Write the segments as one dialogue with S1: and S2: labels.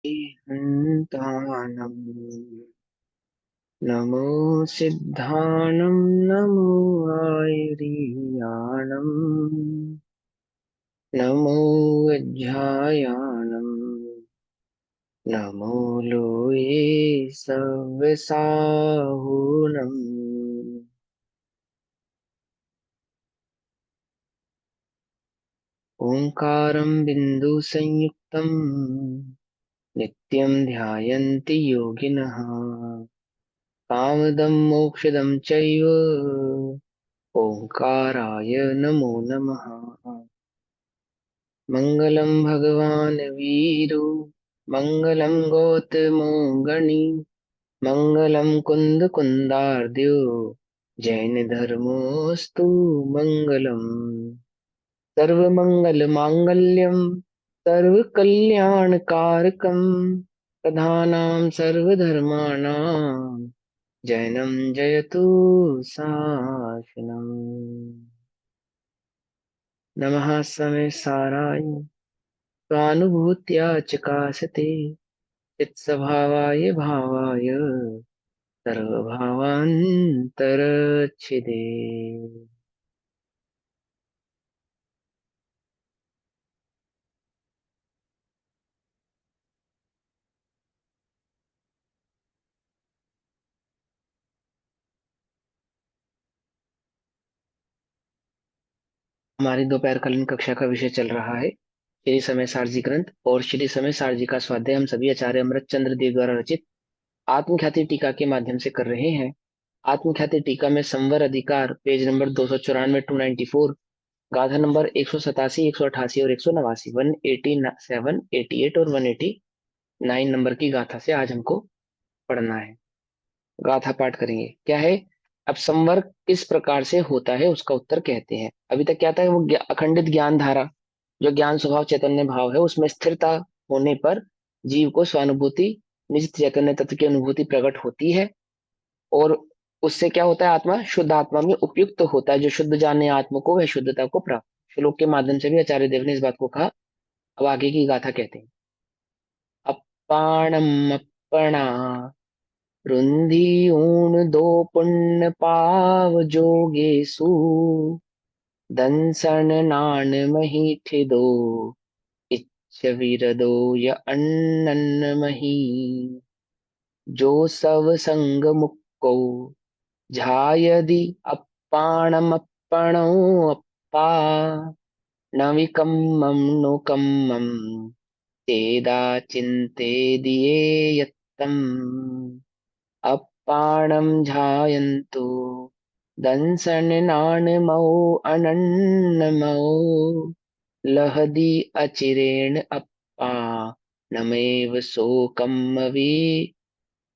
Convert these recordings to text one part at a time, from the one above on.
S1: हन्तानं नमो सिद्धानं नमो आयर्याणं नमो वज्रायाणं नमो लोये सव्यसाहुनं ओंकारं बिन्दुसंयुक्तं नित्यं ध्यायन्ति योगिनः कामदं मोक्षदं चैव ओंकाराय नमो नमः। मङ्गलं भगवान् वीरो मङ्गलं गौतमो गणी मङ्गलं कुन्द कुन्दार्द्यो जैन धर्मोऽस्तु मङ्गलम् सर्वमङ्गलमाङ्गल्यं सर्वकल्याणकारकं प्रधानां सर्वधर्माणां जैनं जयतु शासनम्। नमः समय साराय स्वानुभूत्या चकासते चित्स्वभावाय भावाय सर्वभावान्तरच्छिदे। हमारी दोपहरकालीन कक्षा का विषय चल रहा है श्री समय सारजी ग्रंथ और श्री समय सारजी का स्वाध्याय हम सभी आचार्य अमृत चंद्र देव द्वारा रचित आत्मख्याति टीका के माध्यम से कर रहे हैं। आत्मख्याति टीका में संवर अधिकार पेज नंबर 294 294, गाथा नंबर 187 188 और 189 187 88 और 189 नंबर की गाथा से आज हमको पढ़ना है। गाथा पाठ करेंगे। क्या है? अब संवर्ग किस प्रकार से होता है उसका उत्तर कहते हैं। अभी तक क्या था? वो अखंडित ज्ञान धारा, जो ज्ञान स्वभाव चैतन्य भाव है, उसमें स्थिरता होने पर जीव को स्वानुभूति, निज चैतन्य तत्व की अनुभूति प्रकट होती है। और उससे क्या होता है? आत्मा शुद्ध आत्मा में उपयुक्त होता है। जो शुद्ध जाने आत्मा को, वह शुद्धता को प्राप्त। श्लोक के माध्यम से भी आचार्य देव ने इस बात को कहा। अब आगे की गाथा कहते हैं। अपाणम अपणा रुंधी ऊण दो पुण्य पाव जोगेसु दंसन नान मही ठिदो इच्छ विरदो य अन्नन मही जो सव संग मुक्को झायदि अप्पाणमप्पणो अप्पा न विकम्मं नो कम्मं चेदा चिन्ते दिये यत्तम् अप्पाणं झायन्तु दंसन्नानमौ अनन्नमौ लहदी अचिरेण अप्पा नमेव शोकमवि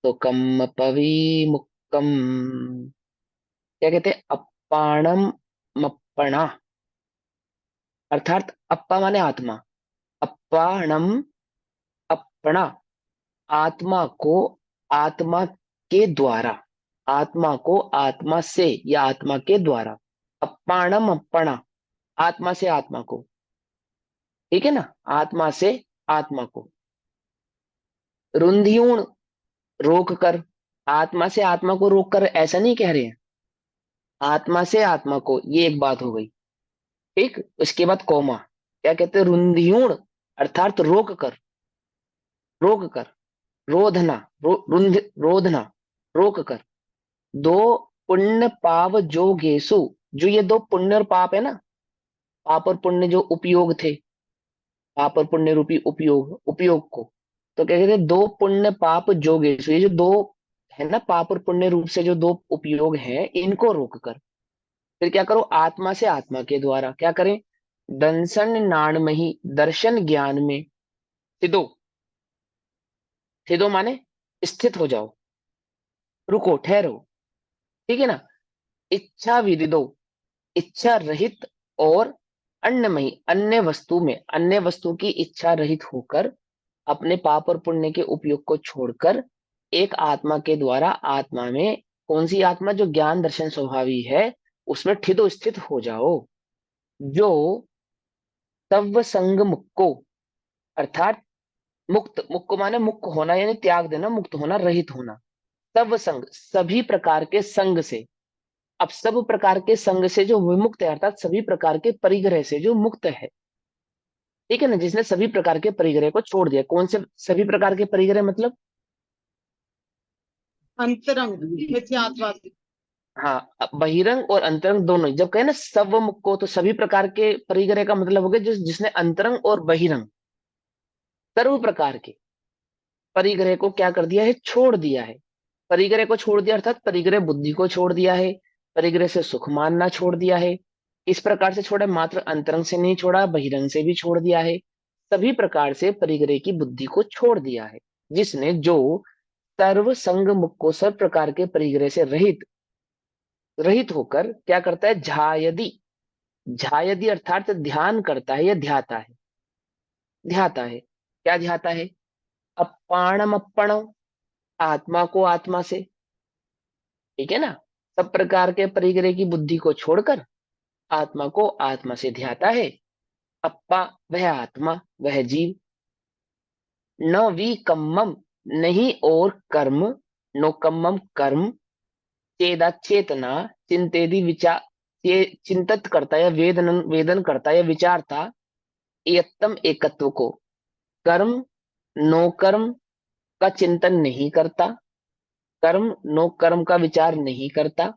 S1: शोकम पविमुक्तम। क्या कहते हैं? अप्पाणम मप्पणा, अर्थात अप्पा माने आत्मा, अप्पाणम अपना, आत्मा को आत्मा के द्वारा, आत्मा को आत्मा से या आत्मा के द्वारा। अप्पाणम अपना, आत्मा से आत्मा को, ठीक है ना? आत्मा से आत्मा को। रुंधियूण, रोक कर। आत्मा से आत्मा को रोक कर ऐसा नहीं कह रहे हैं, आत्मा से आत्मा को, ये एक बात हो गई। ठीक, उसके बाद कोमा। क्या कहते हैं? रुंधियूण अर्थात रोक कर, रोक कर, रोधना, रुंध रोधना, रोक कर। दो पुण्य पाव जोगेसु, जो ये दो पुण्य और पाप है ना, पाप और पुण्य जो उपयोग थे, पाप और पुण्य रूपी उपयोग, उपयोग को, तो क्या कहते हैं? दो पुण्य पाप जोगेसु, ये जो दो है ना, पाप और पुण्य रूप से जो दो उपयोग है, इनको रोक कर फिर क्या करो? आत्मा से आत्मा के द्वारा क्या करें? दंसन नाणमही, दर्शन ज्ञान में सिदो, सिदो माने स्थित हो जाओ, रुको, ठहरो, ठीक है ना? इच्छा विदिदो, इच्छा रहित, और अन्नमयी, अन्य वस्तु में, अन्य वस्तु की इच्छा रहित होकर, अपने पाप और पुण्य के उपयोग को छोड़कर एक आत्मा के द्वारा, आत्मा में, कौन सी आत्मा? जो ज्ञान दर्शन स्वभावी है, उसमें ठिदो, स्थित हो जाओ। जो तव संग मुक्को, अर्थात मुक्त, मुक्त माने मुक्त होना यानी त्याग देना, मुक्त होना, रहित होना। सब संग, सभी प्रकार के संग से। अब सब प्रकार के संग से जो विमुक्त है, अर्थात सभी प्रकार के परिग्रह से जो मुक्त है, ठीक है ना, जिसने सभी प्रकार के परिग्रह को छोड़ दिया। कौन से सभी प्रकार के परिग्रह मतलब?
S2: अंतरंग मिथ्यात्वादी।
S1: हाँ, अब बहिरंग और अंतरंग दोनों ही। जब कहे ना सब मुक्त को, तो सभी प्रकार के परिग्रह का मतलब हो गया जिसने अंतरंग और बहिरंग सर्व प्रकार के परिग्रह को क्या कर दिया है, छोड़ दिया है। परिग्रह को छोड़ दिया अर्थात परिग्रह बुद्धि को छोड़ दिया है, परिग्रह से सुख मानना छोड़ दिया है। इस प्रकार से छोड़ा, मात्र अंतरंग से नहीं छोड़ा, बहिरंग से भी छोड़ दिया है। सभी प्रकार से परिग्रह की बुद्धि को छोड़ दिया है, जिसने जो सर्व संग मुक्त को, सब प्रकार के परिग्रह से रहित रहित होकर क्या करता है, झायदि। झायदि अर्थात ध्यान करता है या ध्याता है। ध्याता है, क्या ध्याता है? अपाणम अप्पणम, आत्मा को आत्मा से, ठीक है ना। सब प्रकार के परिग्रह की बुद्धि को छोड़कर आत्मा को आत्मा से ध्याता है। अप्पा, वह आत्मा, वह जीव। न विकम्मम, नहीं और कर्म, नो कम्मम कर्म, चेदा चेतना, चिंतेदि विचार, ये चिंतित करता है, वेदन वेदन करता है, विचारता, यत्तम एकत्व को। कर्म, नो कर्म का चिंतन नहीं करता, कर्म नो कर्म का विचार नहीं करता,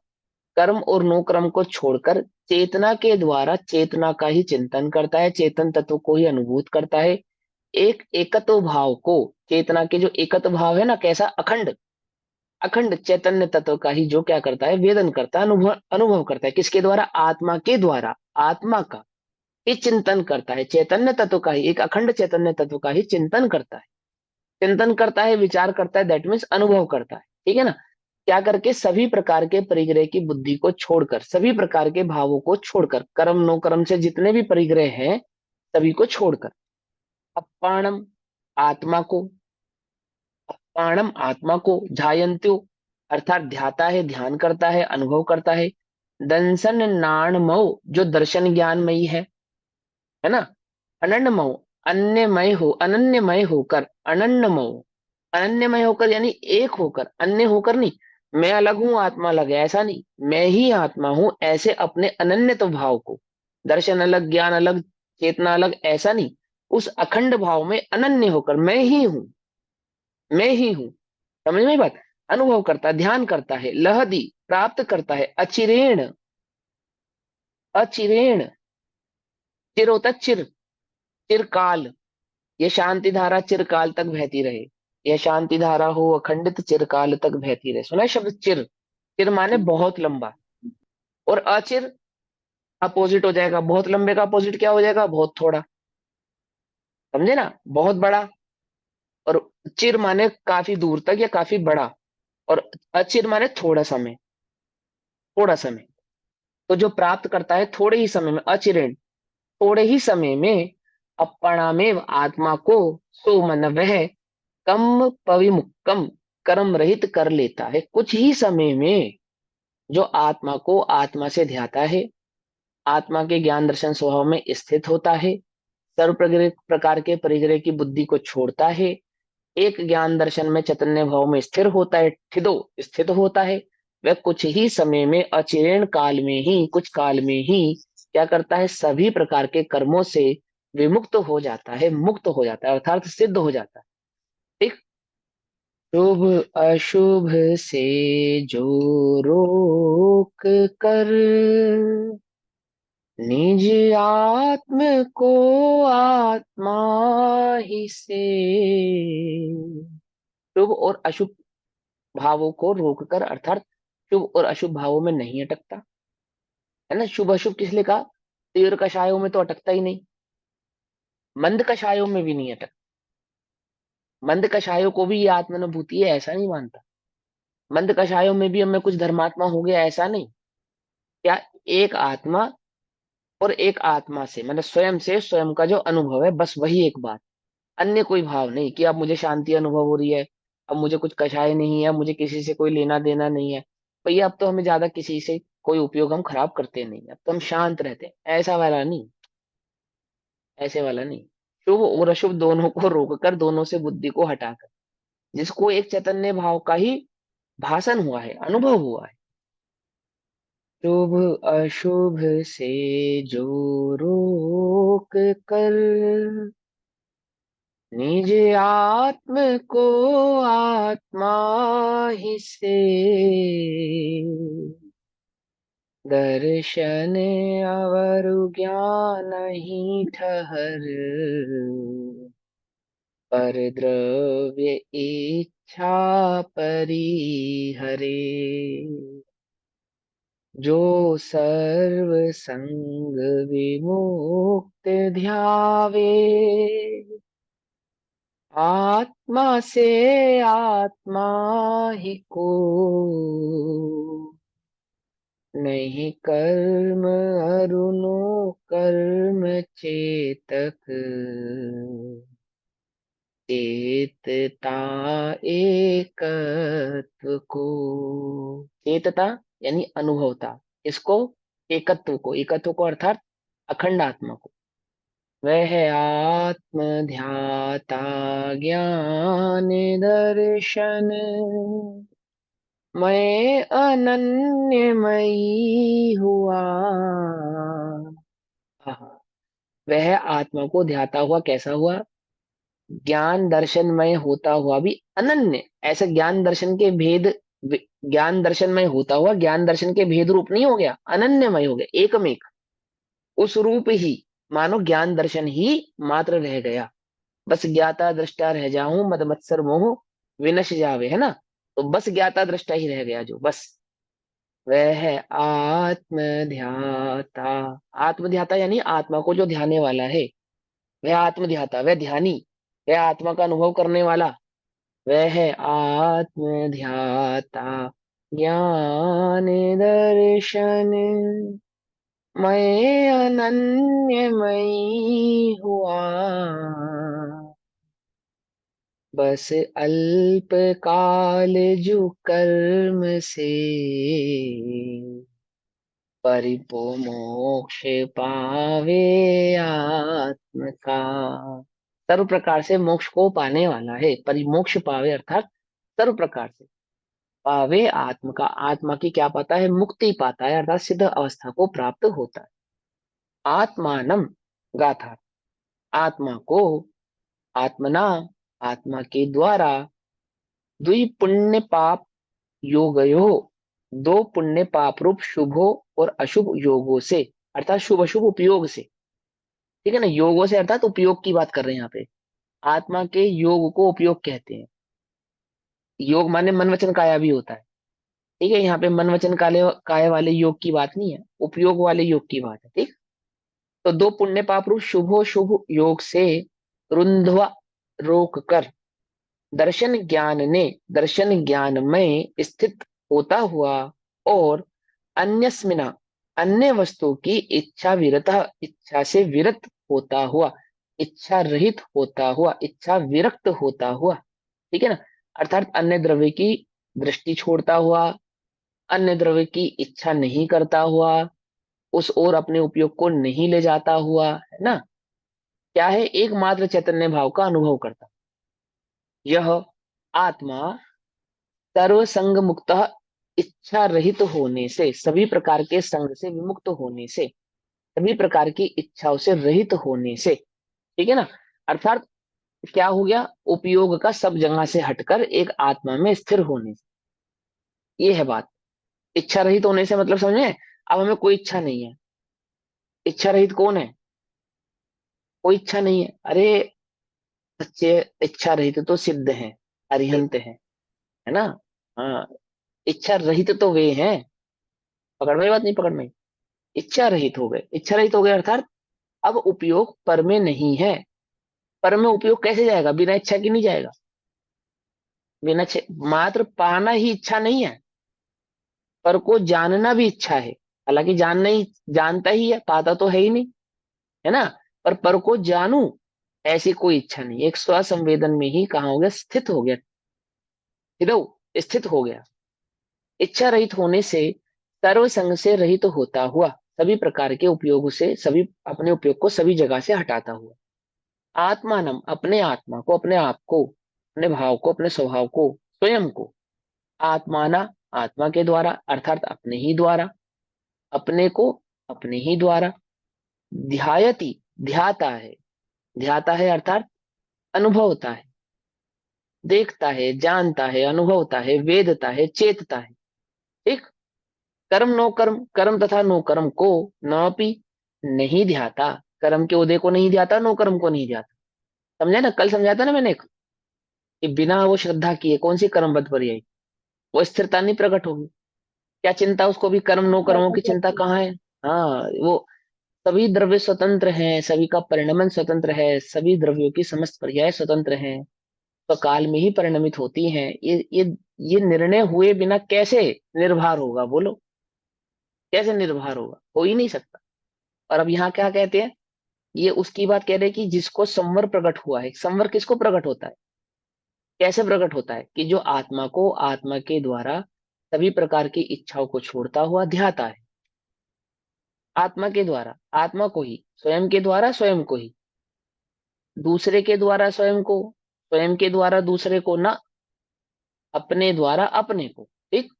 S1: कर्म और नो कर्म को छोड़कर चेतना के द्वारा चेतना का ही चिंतन करता है, चेतन तत्व को ही अनुभूत करता है। एक एकत्व भाव को, चेतना के जो एकत्व भाव है ना, कैसा, अखंड, अखंड चैतन्य तत्व का ही जो क्या करता है, वेदन करता है, अनुभव अनुभव करता है। किसके द्वारा? आत्मा के द्वारा। आत्मा का ही चिंतन करता है, चैतन्य तत्व का ही, एक अखंड चैतन्य तत्व का ही चिंतन करता है। चिंतन करता है, विचार करता है, दैट मीन्स अनुभव करता है, ठीक है ना। क्या करके? सभी प्रकार के परिग्रह की बुद्धि को छोड़कर, सभी प्रकार के भावों को छोड़कर, कर्म नो कर्म से जितने भी परिग्रह हैं सभी को छोड़कर। अपाणम, आत्मा को, अपाणम आत्मा को, ध्यायन्त्यो अर्थात ध्याता है, ध्यान करता है, अनुभव करता है। दंसन नाणमय, जो दर्शन ज्ञानमयी है ना। अनन्यमय, अन्यमय हो, अनन्यमय होकर, अनन्यमय, अनन्यमय होकर यानी एक होकर, अन्य होकर नहीं। मैं अलग हूं, आत्मा अलग है, ऐसा नहीं। मैं ही आत्मा हूं, ऐसे अपने अनन्य तो भाव को, दर्शन अलग, ज्ञान अलग, चेतना अलग, ऐसा नहीं। उस अखंड भाव में अनन्य होकर मैं ही हूं, मैं ही हूं। समझ में बात? अनुभव करता है, ध्यान करता है, लहदी प्राप्त करता है, अचिरेण, अचिरेण, चिर होता है चिर, चिरकाल। ये शांति धारा चिरकाल तक बहती रहे। यह शांति धारा हो अखंडित, चिरकाल तक बहती रहे। सुना है शब्द चिर? चिर माने बहुत लंबा, और अचिर अपोजिट हो जाएगा। बहुत लंबे का अपोजिट क्या हो जाएगा? बहुत थोड़ा। समझे ना? बहुत बड़ा। और चिर माने काफी दूर तक या काफी बड़ा, और अचिर माने थोड़ा समय, थोड़ा समय। तो जो प्राप्त करता है थोड़े ही समय में, अचिरेण, थोड़े ही समय में, अपणामेव आत्मा को, सो मन वह कम पविमुक्तम, कर्म रहित कर लेता है। कुछ ही समय में जो आत्मा को आत्मा से ध्याता है, आत्मा के ज्ञान दर्शन स्वभाव में स्थित होता है, सर्व प्रकार के परिग्रह की बुद्धि को छोड़ता है, एक ज्ञान दर्शन में चैतन्य भाव में स्थिर होता है, ठिदो स्थित होता है। वह कुछ ही समय में, अचिरेण काल में ही, कुछ काल में ही क्या करता है, सभी प्रकार के कर्मों से विमुक्त हो जाता है, मुक्त हो जाता है, अर्थात सिद्ध हो जाता है। ठीक। शुभ अशुभ से जो रोक कर निज आत्म को आत्मा ही से, शुभ और अशुभ भावों को रोककर, अर्थात शुभ और अशुभ भावों में नहीं अटकता, है ना। शुभ अशुभ किस लिए कहा? तीव्र कषायों में तो अटकता ही नहीं, मंद कषायों में भी नहीं अटकता। मंद कषायों को भी ये आत्मानुभूति है ऐसा नहीं मानता। मंद कषायों में भी हमें कुछ धर्मात्मा हो गया ऐसा नहीं। क्या? एक आत्मा और एक आत्मा से, मतलब स्वयं से स्वयं का जो अनुभव है, बस वही एक बात। अन्य कोई भाव नहीं कि अब मुझे शांति अनुभव हो रही है, अब मुझे कुछ कषाय नहीं है, मुझे किसी से कोई लेना देना नहीं है। भैया अब तो हमें ज्यादा किसी से कोई उपयोग हम खराब करते नहीं, अब तो हम शांत रहते हैं, ऐसा वाला नहीं, ऐसे वाला नहीं। शुभ और अशुभ दोनों को रोककर, दोनों से बुद्धि को हटाकर, जिसको एक चैतन्य भाव का ही भाषण हुआ है, अनुभव हुआ है। शुभ अशुभ से जो रोक कर निज आत्म को आत्मा ही से दर्शन अवर ज्ञान ही ठहर पर द्रव्य इच्छा परिहरे, जो सर्व संग विमुक्त ध्यावे आत्मा से आत्मा ही को, नहीं कर्म अरुणो कर्म चेतक चेतता एकत्व को। चेतता यानी अनुभवता, इसको एकत्व को, एकत्व को अर्थात अखंड आत्मा को। वह आत्म ध्याता ज्ञान दर्शन मैं अनन्यमयी हुआ। आहा, वह आत्मा को ध्याता हुआ कैसा हुआ? ज्ञान दर्शनमय होता हुआ भी अनन्य। ऐसे ज्ञान दर्शन के भेद, ज्ञान दर्शनमय होता हुआ ज्ञान दर्शन के भेद रूप नहीं हो गया, अनन्यमय हो गया, एकमेक। उस रूप ही मानो ज्ञान दर्शन ही मात्र रह गया। बस ज्ञाता दृष्टा रह जाऊं, मद मत्सर मोह विनश जावे, है ना। तो बस ज्ञाता दृष्टा ही रह गया जो, बस वह है आत्म ध्याता। आत्म ध्याता यानी आत्मा को जो ध्याने वाला है, वह आत्म ध्याता, वह ध्यानी, वह आत्मा का अनुभव करने वाला, वह है आत्म ध्याता ज्ञान दर्शन मैं अनन्यमयी हुआ। बस अल्प काल जो कर्म से परिपो मोक्ष पावे आत्म का। सर्व प्रकार से मोक्ष को पाने वाला है, परिमोक्ष पावे अर्थात सर्व प्रकार से पावे आत्म का। आत्मा की क्या पाता है? मुक्ति पाता है, अर्थात सिद्ध अवस्था को प्राप्त होता है। आत्मानम गाथा, आत्मा को, आत्मना आत्मा के द्वारा, द्वि पुण्य पाप योगयो, दो पुण्य पाप रूप शुभो और अशुभ योगों से, अर्थात शुभ अशुभ उपयोग से। ठीक है ना, योगों से अर्थात उपयोग की बात कर रहे हैं यहाँ पे। आत्मा के योग को उपयोग कहते हैं। योग माने मन वचन काया भी होता है। ठीक है, यहाँ पे मन वचन काले काय वाले योग की बात नहीं है, उपयोग वाले योग की बात है। ठीक। तो दो पुण्य पाप रूप शुभो शुभ योग से रुंधवा रोक कर दर्शन ज्ञान में स्थित होता हुआ और अन्यस्मिना अन्य वस्तु की इच्छा विरत, इच्छा से विरत होता हुआ, इच्छा रहित होता हुआ, इच्छा विरक्त होता हुआ। ठीक है ना, अर्थात अन्य द्रव्य की दृष्टि छोड़ता हुआ, अन्य द्रव्य की इच्छा नहीं करता हुआ, उस ओर अपने उपयोग को नहीं ले जाता हुआ, है ना। क्या है? एकमात्र चैतन्य भाव का अनुभव करता यह आत्मा सर्व संग मुक्त, इच्छा रहित होने से, सभी प्रकार के संग से विमुक्त होने से, सभी प्रकार की इच्छाओं से रहित होने से। ठीक है ना, अर्थात क्या हो गया? उपयोग का सब जगह से हटकर एक आत्मा में स्थिर होने से। ये है बात। इच्छा रहित होने से मतलब समझे? अब हमें कोई इच्छा नहीं है। इच्छा रहित कौन है? कोई इच्छा नहीं है। अरे सच्चे इच्छा रहित तो सिद्ध हैं, अरिहंत हैं, है ना। हाँ, इच्छा रहित तो वे हैं। पकड़ में बात नहीं? पकड़ में। इच्छा रहित हो गए, इच्छा रहित हो गए अर्थात अब उपयोग पर में नहीं है। पर में उपयोग कैसे जाएगा? बिना इच्छा की नहीं जाएगा। मात्र पाना ही इच्छा नहीं है, पर को जानना भी इच्छा है। हालांकि जानना ही, जानता ही है, पाता तो है ही नहीं, है ना। पर को जानू, ऐसी कोई इच्छा नहीं। एक स्व संवेदन में ही कहा हो गया, स्थित हो गया, स्थित हो गया। इच्छा रहित होने से सर्व संग से रहित होता हुआ, सभी प्रकार के उपयोग से, सभी अपने उपयोग को सभी जगह से हटाता हुआ। आत्मानम अपने आत्मा को, अपने आप को, अपने भाव को, अपने स्वभाव को, स्वयं को, आत्माना आत्मा के द्वारा अर्थात अपने ही द्वारा, अपने को अपने ही द्वारा, ध्यायति ध्याता है, ध्याता है अर्थात अनुभवता है, देखता है, जानता है, अनुभवता है, वेदता है, चेतता है। ठीक। कर्म नो कर्म, कर्म तथा नो कर्म को नापि नहीं ध्याता, कर्म के उदय को नहीं ध्याता, नो कर्म को नहीं ध्याता। समझा ना, कल समझाया था ना मैंने कि बिना वो श्रद्धा किए कौन सी कर्मबद्ध पर्याय, वो स्थिरता नहीं प्रकट होगी। क्या चिंता उसको भी, कर्म नो कर्मों की चिंता कहाँ है। हाँ, वो सभी द्रव्य स्वतंत्र हैं, सभी का परिणमन स्वतंत्र है, सभी द्रव्यों की समस्त पर्याय स्वतंत्र हैं, तो काल में ही परिणमित होती हैं। ये निर्णय हुए बिना कैसे निर्भर होगा, बोलो कैसे निर्भर होगा, हो ही नहीं सकता। और अब यहाँ क्या कहते हैं, ये उसकी बात कह रहे हैं कि जिसको संवर प्रकट हुआ है। संवर किसको प्रकट होता है, कैसे प्रकट होता है, कि जो आत्मा को आत्मा के द्वारा सभी प्रकार की इच्छाओं को छोड़ता हुआ ध्याता है, आत्मा के द्वारा आत्मा को ही, स्वयं के द्वारा स्वयं को ही, दूसरे के द्वारा स्वयं को, स्वयं के द्वारा दूसरे को ना, अपने द्वारा अपने को। ठीक।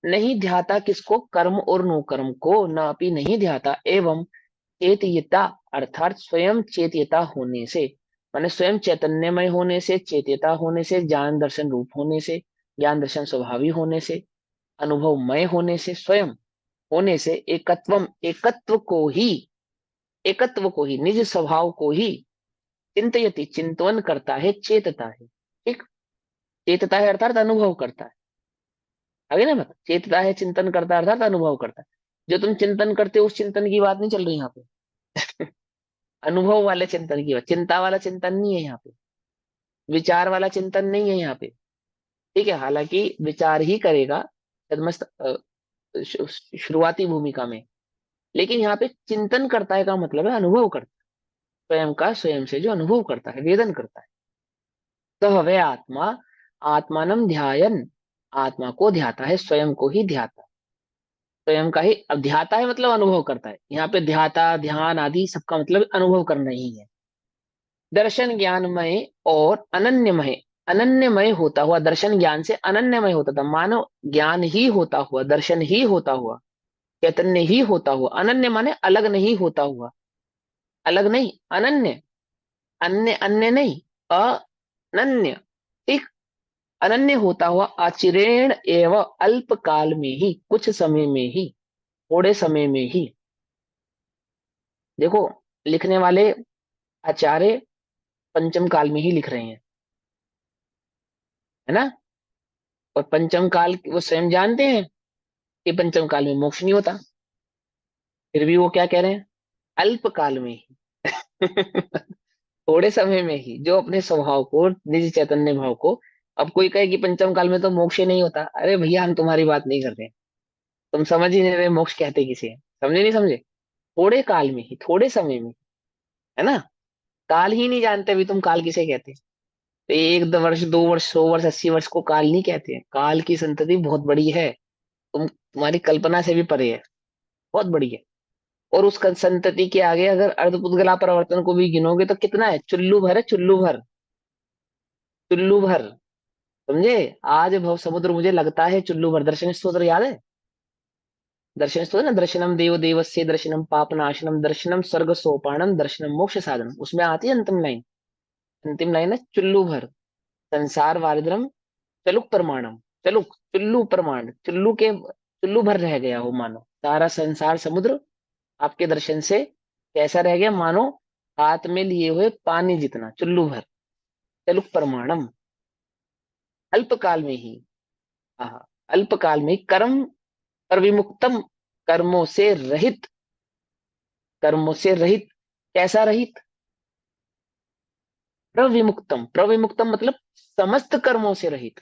S1: नहीं ध्याता किसको, कर्म और नो कर्म को, ना भी नहीं ध्याता, एवं चेतयता अर्थात स्वयं चेतयता होने से, माने स्वयं चैतन्यमय होने से, चेतयता होने से, ज्ञान दर्शन रूप होने से, ज्ञान दर्शन स्वभावी होने से, अनुभवमय होने से, स्वयं होने से, एकत्व को ही निज स्वभाव को ही चिंतयति चिंतन करता है, चेतता है। ठीक। चेतता है अर्थात अनुभव करता है, आगे ना बता, चेतता है चिंतन करता है अर्थात अनुभव करता है। जो तुम चिंतन करते हो उस चिंतन की बात नहीं चल रही यहाँ पे, अनुभव वाले चिंतन की बात, चिंता वाला चिंतन नहीं है यहाँ पे, विचार वाला चिंतन नहीं है यहाँ पे। ठीक है, हालांकि विचार ही करेगा छदमस्त शुरुआती भूमिका में, लेकिन यहाँ पे चिंतन करता है का मतलब है अनुभव करता है, स्वयं का स्वयं से जो अनुभव करता है, वेदन करता है। तो वह आत्मा आत्मानम ध्यायन, आत्मा को ध्याता है, स्वयं को ही ध्याता है, स्वयं का ही। अब ध्याता है मतलब अनुभव करता है, यहाँ पे ध्याता ध्यान आदि सबका मतलब अनुभव करना ही है। दर्शन ज्ञानमय और अनन्यमय, अनन्यमय होता हुआ, दर्शन ज्ञान से अनन्यमय होता था, मानो ज्ञान ही होता हुआ, दर्शन ही होता हुआ, चैतन्य ही होता हुआ, अनन्य माने अलग नहीं होता हुआ, अलग नहीं, अनन्य, अन्य अन्य नहीं, अनन्य। ठीक। अनन्य होता हुआ, अचिरेण एवं अल्प काल में ही, कुछ समय में ही, थोड़े समय में ही। देखो, लिखने वाले आचार्य पंचम काल में ही लिख रहे हैं, है ना। और पंचम काल वो स्वयं जानते हैं कि पंचम काल में मोक्ष नहीं होता, फिर भी वो क्या कह रहे हैं, अल्प काल में ही, थोड़े समय में ही, जो अपने स्वभाव को, निज चैतन्य भाव को। अब कोई कहे कि पंचम काल में तो मोक्ष ही नहीं होता, अरे भैया हम तुम्हारी बात नहीं कर रहे, तुम समझ ही नहीं रहे मोक्ष कहते किसे हैं, समझे नहीं समझे। थोड़े काल में ही, थोड़े समय में, है ना। काल ही नहीं जानते अभी तुम, काल किसे कहते हैं। तो एक दो वर्ष, 2 वर्ष, 100 वर्ष, 80 वर्ष को काल नहीं कहते हैं। काल की संतति बहुत बड़ी है, तुम्हारी कल्पना से भी परे है, बहुत बड़ी है। और उस संतति के आगे अगर अर्धपुतगला परिवर्तन को भी गिनोगे तो कितना है, चुल्लू भर है, चुल्लू भर, चुल्लू भर। समझे। आज भव समुद्र मुझे लगता है चुल्लू भर। दर्शन स्तोत्र याद है, दर्शन स्तोत्र ना, दर्शनम देव देवस्य दर्शनम पाप नाशनम दर्शनम स्वर्ग सोपानम दर्शनम मोक्ष साधनम, उसमें आती है अंतिम लाइन, अंतिम लाइन है चुल्लू भर संसार वारिद्रम चलुक प्रमाणम। चलुक चुल्लू प्रमाण, चुल्लू के चुल्लू भर रह गया हो, मानो सारा संसार समुद्र आपके दर्शन से कैसा रह गया, मानो हाथ में लिए हुए पानी जितना, चुल्लू भर। चलुक प्रमाणम, अल्पकाल में ही, हाँ, अल्पकाल में ही, कर्म पर विमुक्तम, कर्मों से रहित, कर्मों से रहित, कैसा रहित, प्रविमुक्तम, प्रविमुक्तम मतलब समस्त कर्मों से रहित,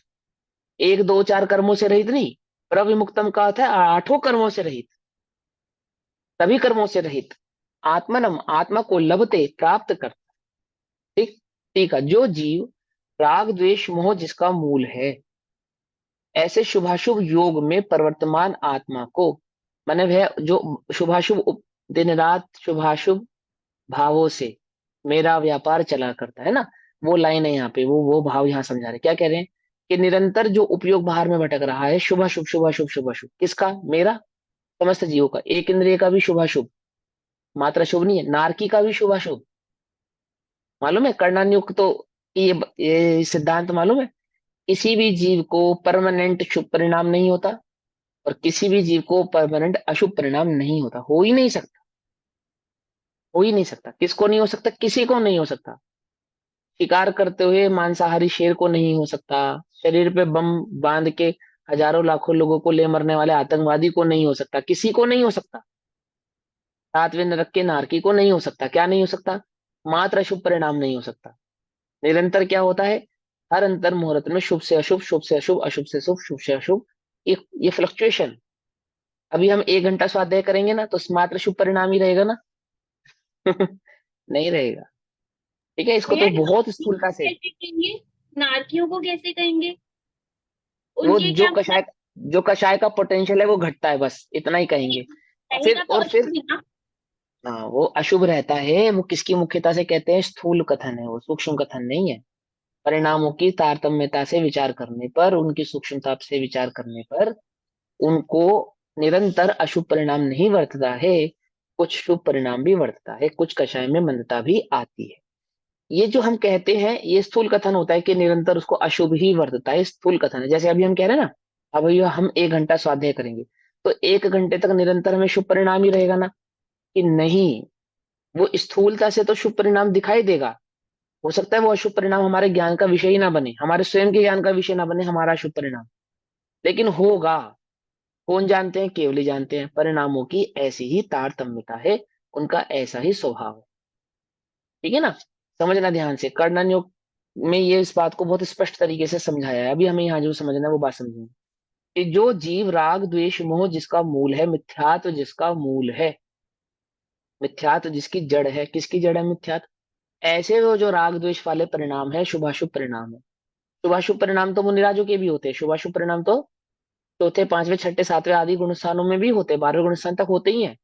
S1: एक दो चार कर्मों से रहित नहीं। प्रविमुक्तम का अर्थ है आठों कर्मों से रहित, सभी कर्मों से रहित, आत्मनम आत्मा को लभते प्राप्त कर। ठीक। ठीक है, जो जीव राग द्वेष मोह जिसका मूल है, ऐसे शुभाशुभ योग में प्रवर्तमान आत्मा को, माने वह जो शुभाशुभ दिन रात शुभाशुभ भावों से मेरा व्यापार चला करता है ना। वो लाइन है यहाँ पे, वो भाव यहाँ समझा रहे, क्या कह रहे हैं कि निरंतर जो उपयोग बाहर में भटक रहा है, शुभ शुभ शुभ शुभ शुभ शुभ, किसका? मेरा, समस्त जीवों का। एक इंद्रिय का भी शुभ शुभ, मात्र शुभ नहीं है, नारकी का भी शुभ शुभ। मालूम है कर्णान्युक्त तो, ये सिद्धांत मालूम है? किसी भी जीव को परमानेंट शुभ परिणाम नहीं होता, और किसी भी जीव को परमानेंट अशुभ परिणाम नहीं होता, हो ही नहीं सकता। हो ही नहीं सकता। किसको नहीं हो सकता? किसी को नहीं हो सकता। शिकार करते हुए मांसाहारी शेर को नहीं हो सकता। शरीर पे बम बांध के हजारों लाखों लोगों को ले मरने वाले आतंकवादी को नहीं हो सकता, किसी को नहीं हो सकता। सातवें नरक के नारकी को नहीं हो सकता। क्या नहीं हो सकता? मात्र अशुभ परिणाम नहीं हो सकता। निरंतर क्या होता है? हर अंतर मुहूर्त में शुभ से अशुभ, शुभ से अशुभ, अशुभ से शुभ, शुभ से अशुभ, ये फ्लक्चुएशन। अभी हम 1 घंटा स्वाध्याय करेंगे ना, तो मात्र शुभ परिणाम ही रहेगा ना? नहीं रहेगा। ठीक है, इसको
S3: भैया
S1: तो बहुत
S3: नारकियों
S1: स्थूलता
S3: को
S1: से,
S3: कैसे कहेंगे? नारकियों को कैसे कहेंगे?
S1: वो
S3: उनके
S1: जो
S3: क्या मतलब?
S1: कषाय, जो कषाय का पोटेंशियल है वो घटता है, बस इतना ही कहेंगे। और फिर
S3: रहेगा तो
S1: और फिर
S3: अशुभ ही ना।
S1: हाँ, वो अशुभ रहता है। वो किसकी मुख्यता से कहते हैं? स्थूल कथन है वो, सूक्ष्म कथन नहीं है। परिणामों की तारतम्यता से विचार करने पर, उनकी सूक्ष्मता से विचार करने पर, उनको निरंतर अशुभ परिणाम नहीं वर्तता है, कुछ शुभ परिणाम भी वर्तता है, कुछ कषाय में मंदता भी आती है। ये जो हम कहते हैं ये स्थूल कथन होता है कि निरंतर उसको अशुभ ही वर्तता है, स्थूल कथन है। जैसे अभी हम कह रहे हैं ना, अब ये हम 1 घंटा स्वाध्याय करेंगे, तो 1 घंटे तक निरंतर हमें शुभ परिणाम ही रहेगा ना? कि नहीं, वो स्थूलता से तो शुभ परिणाम दिखाई देगा। हो सकता है वो अशुभ परिणाम हमारे ज्ञान का विषय ही ना बने, हमारे स्वयं के ज्ञान का विषय ना बने हमारा अशुभ परिणाम, लेकिन होगा। कौन जानते हैं? केवल ही जानते हैं। परिणामों की ऐसी ही तारतम्यता है, उनका ऐसा ही स्वभाव है। ठीक है ना? समझना ध्यान से, कर्णन योग में ये इस बात को बहुत स्पष्ट तरीके से समझाया है। अभी हमें यहाँ जो समझना है वो बात समझेंगे कि जो जीव राग द्वेष मोह जिसका मूल है, मिथ्यात्व जिसका मूल है, मिथ्यात्व जिसकी जड़ है, किसकी जड़ है? मिथ्यात्व। ऐसे वो जो राग द्वेष वाले परिणाम है, शुभाशुभ परिणाम है। शुभाशुभ परिणाम तो मुनिराजों के भी होते हैं। शुभाशुभ परिणाम तो चौथे पांचवें छठे सातवें आदि गुण स्थानों में भी होते हैं, 12वें गुण स्थान तक होते ही हैं।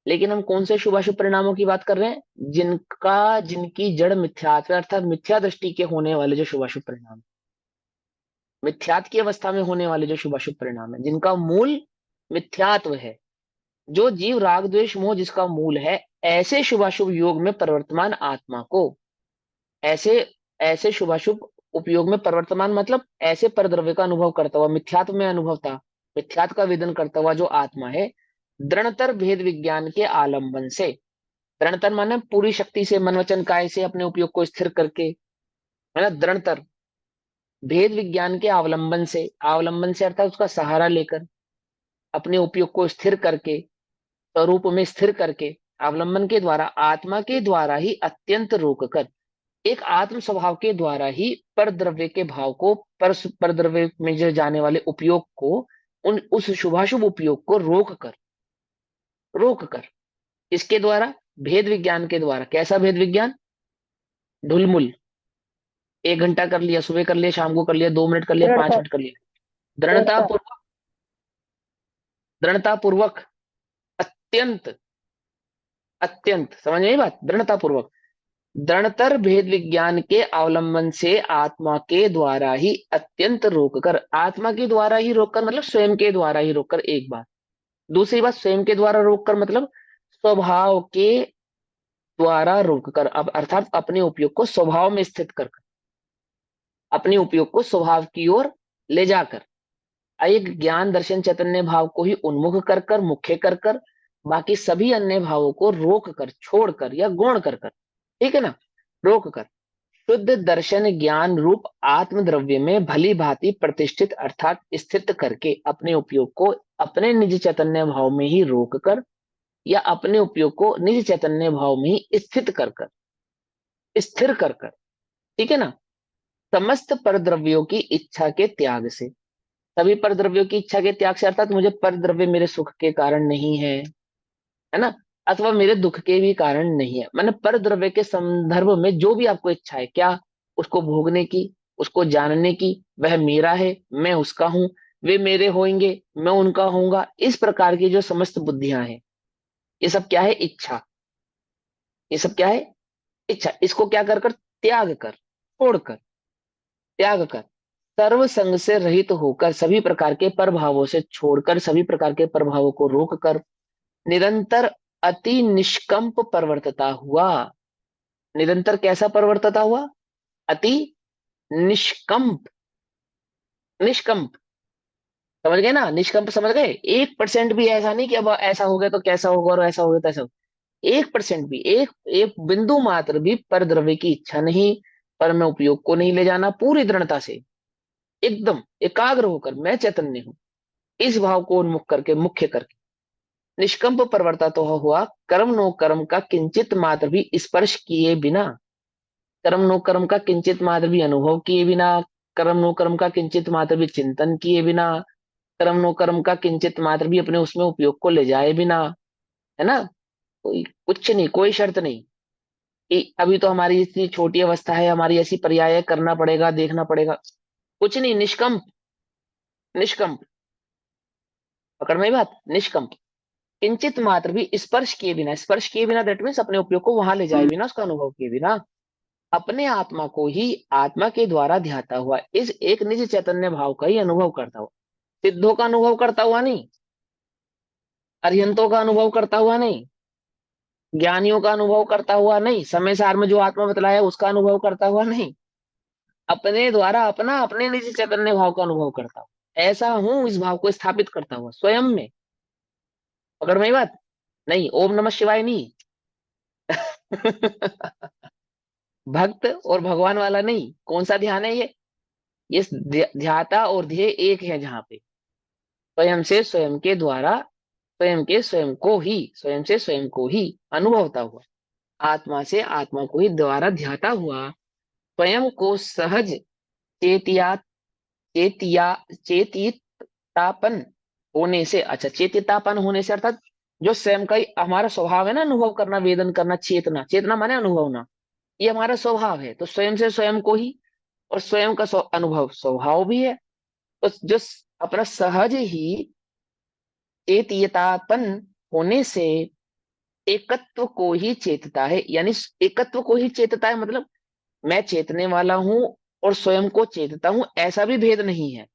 S1: लेकिन हम कौन से शुभाशुभ परिणामों की बात कर रहे हैं? जिनकी जड़ मिथ्यात्व है, अर्थात मिथ्या दृष्टि के होने वाले जो शुभाशुभ परिणाम, मिथ्यात्व की अवस्था में होने वाले जो शुभाशुभ परिणाम है, जिनका मूल मिथ्यात्व है। जो जीव राग द्वेष मोह जिसका मूल है, ऐसे शुभाशुभ योग में प्रवर्तमान आत्मा को, ऐसे ऐसे शुभाशुभ उपयोग में प्रवर्तमान मतलब ऐसे परद्रव्य का अनुभव करता हुआ, मिथ्यात्व में अनुभवता, मिथ्यात्व का वेदन करता हुआ जो आत्मा है, दृढ़तर भेद विज्ञान के आलंबन से, दृढ़तर माने पूरी शक्ति से, मन वचन काय से अपने उपयोग को स्थिर करके, है ना, दृढ़तर भेद विज्ञान के अवलंबन से, अवलंबन से अर्थात उसका सहारा लेकर, अपने उपयोग को स्थिर करके, स्वरूप में स्थिर करके, अवलंबन के द्वारा, आत्मा के द्वारा ही अत्यंत रोक कर, एक आत्म स्वभाव के द्वारा ही पर द्रव्य के भाव को, पर द्रव्य में जो जाने वाले उपयोग को, उन उस शुभाशुभ उपयोग को रोक कर, इसके द्वारा, भेद विज्ञान के द्वारा। कैसा भेद विज्ञान? ढुलमुल, 1 घंटा कर लिया, सुबह कर लिया, शाम को कर लिया, 2 मिनट कर लिया, पांच
S2: दृढ़ता।
S1: मिनट कर लिया, दृढ़ता
S2: दृढ़ता।
S1: पूर्वक, दृढ़ता पूर्वक, अत्यंत, अत्यंत, समझ में आई बात? दृढ़ता पूर्वक, दृढ़तर भेद विज्ञान के अवलंबन से आत्मा के द्वारा ही अत्यंत रोककर, आत्मा के द्वारा ही रोककर मतलब स्वयं के द्वारा ही रोककर, एक बात। दूसरी बात, स्वयं के द्वारा रोककर मतलब स्वभाव के द्वारा रोककर, अब अर्थात अपने उपयोग को स्वभाव में स्थित कर, अपने उपयोग को स्वभाव की ओर ले जाकर, एक ज्ञान दर्शन चैतन्य भाव को ही उन्मुख कर कर, मुख्य कर कर, बाकी सभी अन्य भावों को रोक कर, छोड़कर या गौण कर कर, ठीक है ना, रोक कर शुद्ध दर्शन ज्ञान रूप आत्म द्रव्य में भली भांति प्रतिष्ठित अर्थात स्थित करके, अपने उपयोग को अपने निज चैतन्य भाव में ही रोक कर, या अपने उपयोग को निज चैतन्य भाव में ही स्थित कर कर, स्थिर कर कर, ठीक है ना, समस्त परद्रव्यों की इच्छा के त्याग से, सभी परद्रव्यों की इच्छा के त्याग से अर्थात मुझे परद्रव्य मेरे सुख के कारण नहीं है ना, अथवा मेरे दुख के भी कारण नहीं है, मैंने परद्रव्य के संदर्भ में जो भी आपको इच्छा है, क्या? उसको भोगने की, उसको जानने की, वह मेरा है, मैं उसका हूं, वे मेरे होंगे, मैं उनका होऊंगा, इस प्रकार की जो समस्त बुद्धियां हैं, ये सब क्या है? इच्छा। ये सब क्या है? इच्छा, इसको क्या कर कर, त्याग कर, छोड़कर, त्याग कर, सर्व संग से रहित होकर, सभी प्रकार के प्रभावों से छोड़कर, सभी प्रकार के प्रभावों को रोक कर, निरंतर अति निष्कंप परवर्तता हुआ। निरंतर कैसा परवर्तता हुआ? अति निष्कंप। निष्कंप समझ गए ना? निष्कंप समझ गए? 1% भी ऐसा नहीं कि अब ऐसा हो गया तो कैसा होगा और ऐसा हो गया तो ऐसा होगा। 1% भी, एक एक बिंदु मात्र भी पर द्रव्य की इच्छा नहीं, पर मैं उपयोग को नहीं ले जाना, पूरी दृढ़ता से एकदम एकाग्र होकर मैं चैतन्य हूं, इस भाव को उन्मुख करके, मुख्य करके निष्कंप प्रवर्ता तो हुआ, कर्म नो कर्म का किंचित मात्र भी स्पर्श किए बिना, कर्म नो कर्म का किंचित मात्र भी अनुभव किए बिना, कर्म नो कर्म का किंचित मात्र भी चिंतन किए बिना, कर्म नो कर्म का किंचित मात्र भी अपने उसमें उपयोग को ले जाए बिना, है ना? कोई कुछ नहीं, कोई शर्त नहीं कि अभी तो हमारी इतनी छोटी अवस्था है, हमारी ऐसी पर्याय करना पड़ेगा, देखना पड़ेगा, कुछ नहीं, निष्कंप। निष्कंप, पकड़ में बात, निष्कंप, किंचित मात्र भी स्पर्श किए बिना, स्पर्श किए बिना दैट मीन्स अपने उपयोग को वहां ले जाए बिना, उसका अनुभव किए बिना, अपने आत्मा को ही आत्मा के द्वारा ध्याता हुआ, इस एक निज चैतन्य भाव का ही अनुभव करता हुआ, सिद्धों का अनुभव करता हुआ नहीं, अरिहंतों का अनुभव करता हुआ नहीं, ज्ञानियों का अनुभव करता हुआ नहीं, समय सार में जो आत्मा बतलाया उसका अनुभव करता हुआ नहीं, अपने द्वारा अपना, अपने निज चैतन्य भाव का अनुभव करता हूं, ऐसा हूं, इस भाव को स्थापित करता हुआ स्वयं में। पकड़ में बात? नहीं, ओम नमः शिवाय नहीं। भक्त और भगवान वाला नहीं। कौन सा ध्यान है ये ध्याता और ध्येय एक है, जहां पे स्वयं से स्वयं के द्वारा, स्वयं के स्वयं को ही, स्वयं से स्वयं को ही अनुभवता हुआ, आत्मा से आत्मा को ही द्वारा ध्याता हुआ, स्वयं को सहज चेतिया, चेतिया, चेतितापन होने से, अच्छा चेतितापन होने से अर्थात जो स्वयं का ही हमारा स्वभाव है ना, अनुभव करना, वेदन करना, चेतना, चेतना माने अनुभवना, ये हमारा स्वभाव है, तो स्वयं से स्वयं को ही, और स्वयं का अनुभव स्वभाव भी है, तो जो अपना सहज ही चेतियतापन होने से एकत्व को ही चेतता है, यानी एकत्व को ही चेतता है, मतलब मैं चेतने वाला हूं और स्वयं को चेतता हूं, ऐसा भी भेद नहीं है।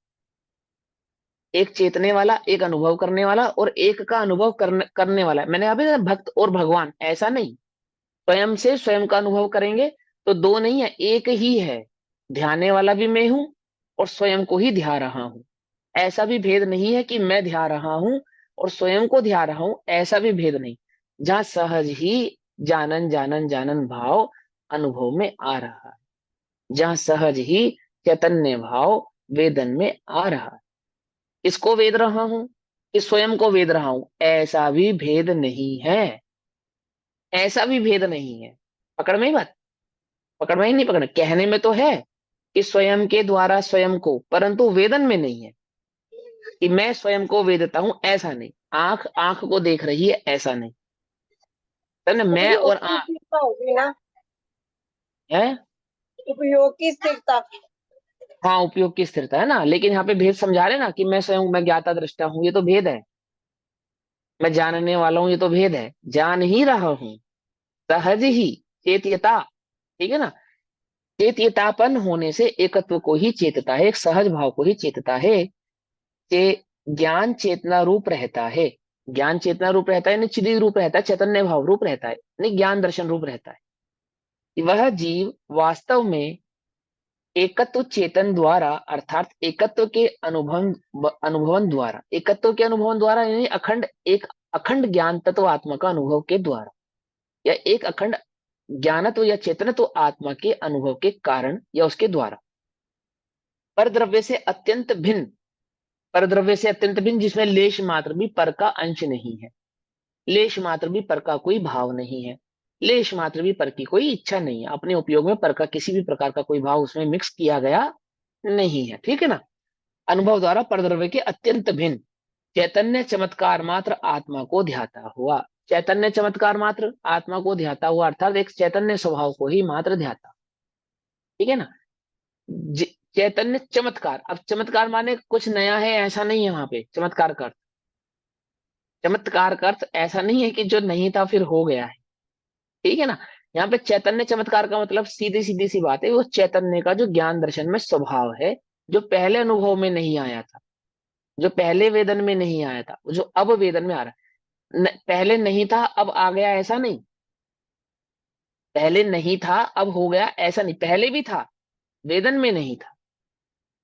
S1: एक चेतने वाला, एक अनुभव करने वाला, और एक का अनुभव करने वाला, मैंने अभी भक्त और भगवान ऐसा नहीं, स्वयं से स्वयं का अनुभव करेंगे तो दो नहीं है, एक ही है, ध्याने वाला भी मैं हूं और स्वयं को ही ध्या रहा हूं, ऐसा भी भेद नहीं है कि मैं ध्या रहा हूं और स्वयं को ध्या रहा हूं, ऐसा भी भेद नहीं, जहां सहज ही जानन जानन जानन भाव अनुभव में आ रहा है, जहां सहज ही चैतन्य भाव वेदन में आ रहा है, इसको वेद रहा हूं कि स्वयं को वेद रहा हूं, ऐसा भी भेद नहीं है, ऐसा भी भेद नहीं है। पकड़ में ही बात? पकड़ में ही नहीं पकड़, कहने में तो है कि स्वयं के द्वारा स्वयं को, परंतु वेदन में नहीं है कि मैं स्वयं को वेदता हूं, ऐसा नहीं, आंख आंख को देख रही है, ऐसा नहीं, है ना? मैं और
S2: उपयोग की
S1: आंख
S2: स्थिरता होगी ना,
S1: है।
S2: उपयोग की स्थिरता।
S1: हाँ, उपयोग की स्थिरता है ना, लेकिन यहाँ पे भेद समझा रहे ना कि मैं स्वयं, मैं ज्ञाता दृष्टा हूं, ये तो भेद है, मैं जानने वाला हूं, ये तो भेद है, जान ही रहा हूं, सहज ही चेत्यता, ठीक है ना? चेत्यतापन होने से एकत्व को ही चेतता है, एक सहज भाव को ही चेतता है, चे ज्ञान चेतना रूप रहता है, ज्ञान चेतना रूप रहता है, निश्चित रूप रहता है, चैतन्य भाव रूप रहता है, नहीं ज्ञान दर्शन रूप रहता है, वह जीव वास्तव में एकत्व चेतन द्वारा, अर्थात एकत्व के अनुभवन द्वारा, एकत्व के अनुभवन द्वारा, यानी अखंड, एक अखंड ज्ञान तत्व आत्मा का अनुभव के द्वारा, या एक अखंड ज्ञानत्व या चेतनत्व आत्मा के अनुभव के कारण या उसके द्वारा, पर द्रव्य से अत्यंत भिन्न, पर द्रव्य से अत्यंत भिन्न, जिसमें लेश मात्र भी पर का अंश नहीं है, लेश मात्र भी पर का कोई भाव नहीं है, लेश मात्र भी पर की कोई इच्छा नहीं है, अपने उपयोग में पर का किसी भी प्रकार का कोई भाव उसमें मिक्स किया गया नहीं है, ठीक है ना? अनुभव द्वारा परद्रव्य के अत्यंत भिन्न, चैतन्य चमत्कार मात्र आत्मा को ध्याता हुआ, चैतन्य चमत्कार मात्र आत्मा को ध्याता हुआ, अर्थात एक चैतन्य स्वभाव को ही मात्र ध्याता, ठीक है ना? चैतन्य चमत्कार, अब चमत्कार माने कुछ नया है ऐसा नहीं है, वहां पे चमत्कार का अर्थ, चमत्कार का अर्थ ऐसा नहीं है कि जो नहीं था फिर हो गया है, ठीक है ना? यहाँ पे चैतन्य चमत्कार का मतलब सीधी सीधी सी बात है, वो चैतन्य का जो ज्ञान दर्शन में स्वभाव है, जो पहले अनुभव में नहीं आया था, जो पहले वेदन में नहीं आया था, जो अब वेदन में आ रहा है। पहले नहीं था अब आ गया, ऐसा नहीं। पहले नहीं था अब हो गया, ऐसा नहीं। पहले भी था, वेदन में नहीं था।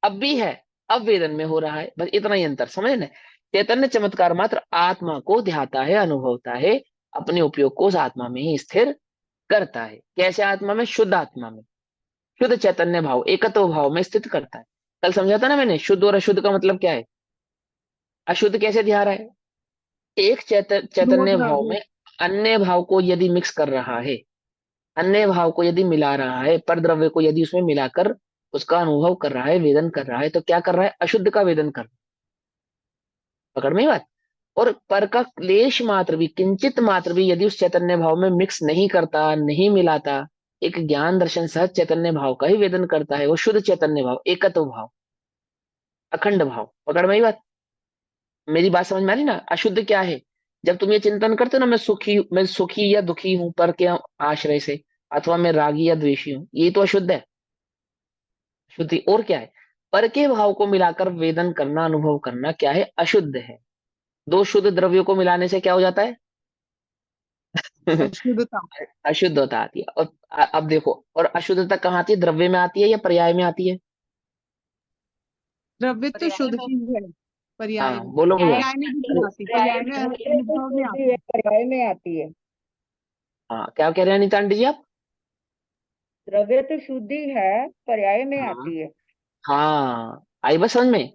S1: अब भी है, अब वेदन में हो रहा है। बस इतना ही अंतर, समझ ना। चैतन्य चमत्कार मात्र आत्मा को ध्याता है, अनुभवता है, अपने उपयोग को उस आत्मा में ही स्थिर करता है। कैसे आत्मा में? शुद्ध आत्मा में, शुद्ध चैतन्य भाव, एकत्व भाव में स्थित करता है। कल समझा था ना मैंने, शुद्ध और अशुद्ध का मतलब क्या है। अशुद्ध कैसे ध्या रहा है? एक
S2: दो
S1: चैतन्य भाव
S2: द्रव्य।
S1: में अन्य भाव को यदि मिक्स कर रहा है, अन्य भाव को यदि मिला रहा है, पर द्रव्य को यदि उसमें मिलाकर उसका अनुभव कर रहा है, वेदन कर रहा है, तो क्या कर रहा है? अशुद्ध का वेदन कर रहा है। पकड़ में ही बात। और पर का क्लेश मात्र भी, किंचित मात्र भी यदि उस चैतन्य भाव में मिक्स नहीं करता, नहीं मिलाता, एक ज्ञान दर्शन सहज चैतन्य भाव का ही वेदन करता है, वो शुद्ध चैतन्य भाव, एकत्व भाव, अखंड भाव। पकड़ में ही बात। मेरी बात समझ में आ रही ना? अशुद्ध क्या है? जब तुम ये चिंतन करते हो ना, मैं सुखी या दुखी हूं पर के आश्रय से, अथवा मैं रागी या द्वेषी हूं, ये तो अशुद्ध है। शुद्धि और क्या है? पर के भाव को मिलाकर वेदन करना, अनुभव करना क्या है? अशुद्ध है। दो शुद्ध द्रव्यों को मिलाने से क्या हो जाता है?
S2: अशुद्धता।
S1: अशुद्धता आती है। और अब देखो, और अशुद्धता कहाँ आती है? द्रव्य में आती है या पर्याय में आती है?
S2: द्रव्य तो
S3: पर्याय
S2: शुद्ध
S3: में।
S2: ही है। पर्याय
S1: हाँ
S2: में।
S1: बोलो भैया।
S2: पर्याय में भी नहीं आती, पर्याय में अनुभव में आती है।
S4: पर्याय में आती है।
S1: हाँ क्या कह रहे हैं अनिता आंटी जी आप?
S4: द्रव्य तो शुद्धि है, पर्याय में
S1: हाँ
S4: आती है।
S1: हाँ, आई बस समझ में।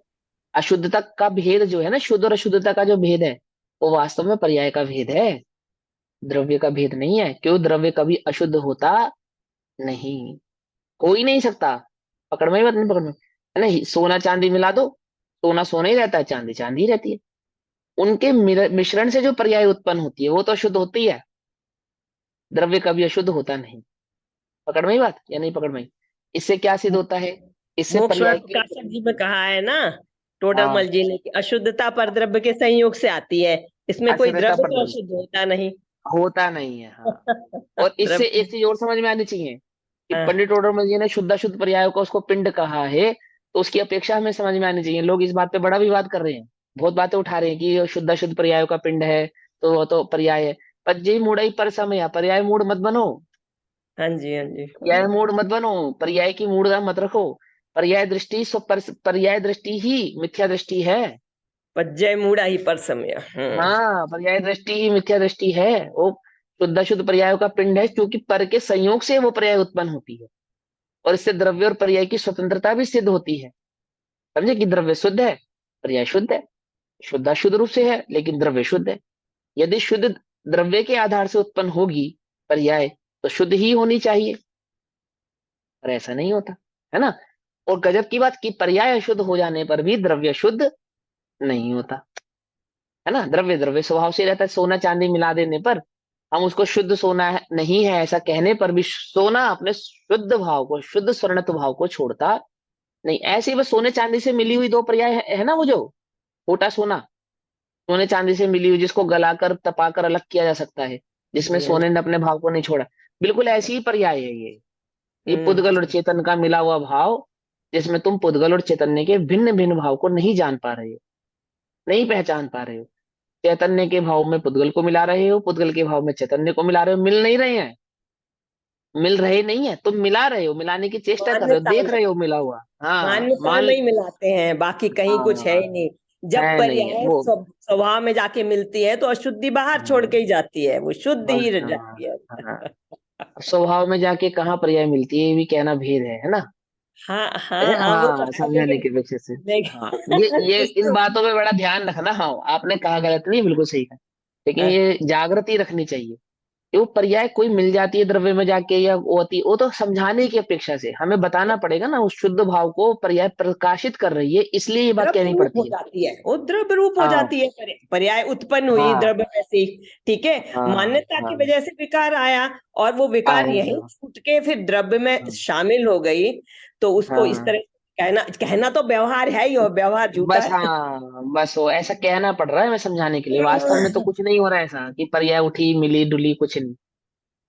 S1: अशुद्धता का भेद जो है ना, शुद्ध और अशुद्धता का जो भेद है, वो वास्तव में पर्याय का भेद है, द्रव्य का भेद नहीं है। क्यों? द्रव्य कभी अशुद्ध होता नहीं, हो ही नहीं सकता। पकड़ में ही बात नहीं, पकड़ में है ना। सोना चांदी मिला दो, सोना सोना ही रहता है, चांदी चांदी ही रहती है। उनके मिश्रण से जो पर्याय उत्पन्न होती है वो तो अशुद्ध होती है, द्रव्य कभी अशुद्ध होता नहीं। पकड़ में ही बात या नहीं पकड़ में ही? इससे क्या सिद्ध होता है? इससे
S5: मोक्षवर
S1: पर्याय की।
S5: प्रकाशक जी में कहा है ना, टोडरमल
S1: हाँ,
S5: जी ने, कि अशुद्धता पर द्रव्य के संयोग से आती है। इसमें कोई
S1: अशुद्धता
S5: द्रव्य
S1: पर
S5: तो अशुद्ध होता नहीं।
S1: होता नहीं है, हाँ। और इससे
S5: द्रव्य।
S1: एक चीज और समझ में आनी चाहिए कि
S5: हाँ,
S1: पंडित टोडरमल जी ने शुद्ध शुद्ध पर्यायों का उसको पिंड कहा है, तो उसकी अपेक्षा हमें समझ में आनी चाहिए। लोग इस बात पे बड़ा विवाद कर रहे हैं, बहुत बातें उठा रहे हैं कि ये शुद्ध शुद्ध पर्यायों का पिंड है, तो वो तो पर्याय है। पर जी मूढ़ई पर समय, पर्याय मूड मत बनो।
S5: हाँ जी, हाँ जी।
S1: पर्याय मूड मत बनो, पर्याय की मूढ़ता मत रखो। पर्याय दृष्टि पर्याय दृष्टि ही मिथ्या दृष्टि है।
S5: पज्जय मूढ़ा ही पर समय।
S1: हाँ, पर्याय दृष्टि ही मिथ्या दृष्टि है। वो शुद्ध शुद्ध पर्यायों का पिंड है, क्योंकि पर के संयोग से वो पर्याय उत्पन्न होती है, और इससे द्रव्य और पर्याय की स्वतंत्रता भी सिद्ध होती है। समझे कि द्रव्य शुद्ध है, पर्याय शुद्ध है। शुद्ध अशुद्ध रूप से है, लेकिन द्रव्य शुद्ध है। यदि शुद्ध द्रव्य के आधार से उत्पन्न होगी पर्याय, तो शुद्ध ही होनी चाहिए, पर ऐसा नहीं होता, है ना। और गजब की बात कि पर्याय अशुद्ध हो जाने पर भी द्रव्य शुद्ध नहीं होता, है ना। द्रव्य द्रव्य स्वभाव से रहता है। सोना चांदी मिला देने पर हम उसको शुद्ध सोना है नहीं है ऐसा कहने पर भी, सोना अपने शुद्ध भाव को, शुद्ध स्वर्णत्व भाव को छोड़ता नहीं। ऐसे ही बस सोने चांदी से मिली हुई दो पर्याय है ना, वो जो खोटा सोना, सोने चांदी से मिली हुई, जिसको गलाकर तपाकर अलग किया जा सकता है, जिसमें
S5: जी, हाँ
S1: सोने
S5: जी।
S1: ने अपने भाव को नहीं छोड़ा। बिल्कुल ऐसी ही पर्याय है ये पुद्गल और
S5: हम्म।
S1: चेतन का मिला हुआ भाव, जिसमें तुम पुद्गल और चैतन्य के भिन्न भिन्न भाव को नहीं जान पा रहे हो, नहीं पहचान पा रहे हो। चैतन्य के भाव में पुद्गल को मिला रहे हो, पुद्गल के भाव में चैतन्य को मिला रहे हो, मिल नहीं रहे हैं, मिल रहे नहीं है। तुम मिला रहे हो, मिलाने की चेष्टा कर रहे हो,
S5: मान्यता
S1: देख
S5: में,
S1: रहे हो मिला हुआ। हाँ
S5: मान्यता
S1: मान।
S5: में ही मिलाते हैं, बाकी कहीं कुछ है
S1: हाँ
S5: ही नहीं। जब
S1: है नहीं है
S5: पर्याय
S1: वो।
S5: स्वभाव में जाके मिलती है तो अशुद्धि बाहर छोड़
S1: हाँ,
S5: के ही जाती है, वो शुद्ध ही
S1: बस
S5: रह
S1: हाँ।
S5: जाती है।
S1: हाँ, स्वभाव में जाके कहाँ पर्याय मिलती है, ये भी कहना भेद है ना।
S5: हाँ हाँ
S1: अरे
S5: हाँ, वो तो
S1: हाँ,
S5: है,
S1: समझाने
S5: लेकिन
S1: की अपेक्षा से। हाँ, ये इन
S5: इसको।
S1: बातों में बड़ा ध्यान रखना। हाँ, आपने कहा गलत नहीं, बिल्कुल सही कहा, लेकिन
S5: हाँ,
S1: ये जागृति रखनी चाहिए कि वो पर्याय कोई मिल जाती है द्रव्य में जाके, या वो होती, वो तो समझाने की अपेक्षा से हमें बताना पड़ेगा ना, उस शुद्ध भाव को पर्याय प्रकाशित कर रही है, इसलिए ये बात
S5: द्रव्य
S1: कहनी
S5: रूप हो
S1: पड़ती है।
S5: जाती है, वो द्रव्य रूप हो
S1: हाँ
S5: जाती है। पर्याय उत्पन्न हुई
S1: हाँ
S5: द्रव्य में से। ठीक है।
S1: हाँ
S5: मान्यता की
S1: हाँ
S5: वजह से विकार आया, और वो विकार यहीं
S1: आया,
S5: छूट के फिर द्रव्य में
S1: हाँ
S5: शामिल हो गई। तो उसको इस
S1: हाँ।
S5: तरह कहना कहना तो व्यवहार है ही, और व्यवहार झूठा
S1: बस
S5: है।
S1: हाँ, बस वो ऐसा कहना पड़ रहा है हमें समझाने के लिए, वास्तव में तो कुछ नहीं हो रहा है ऐसा कि पर्याय उठी मिली डुली, कुछ नहीं।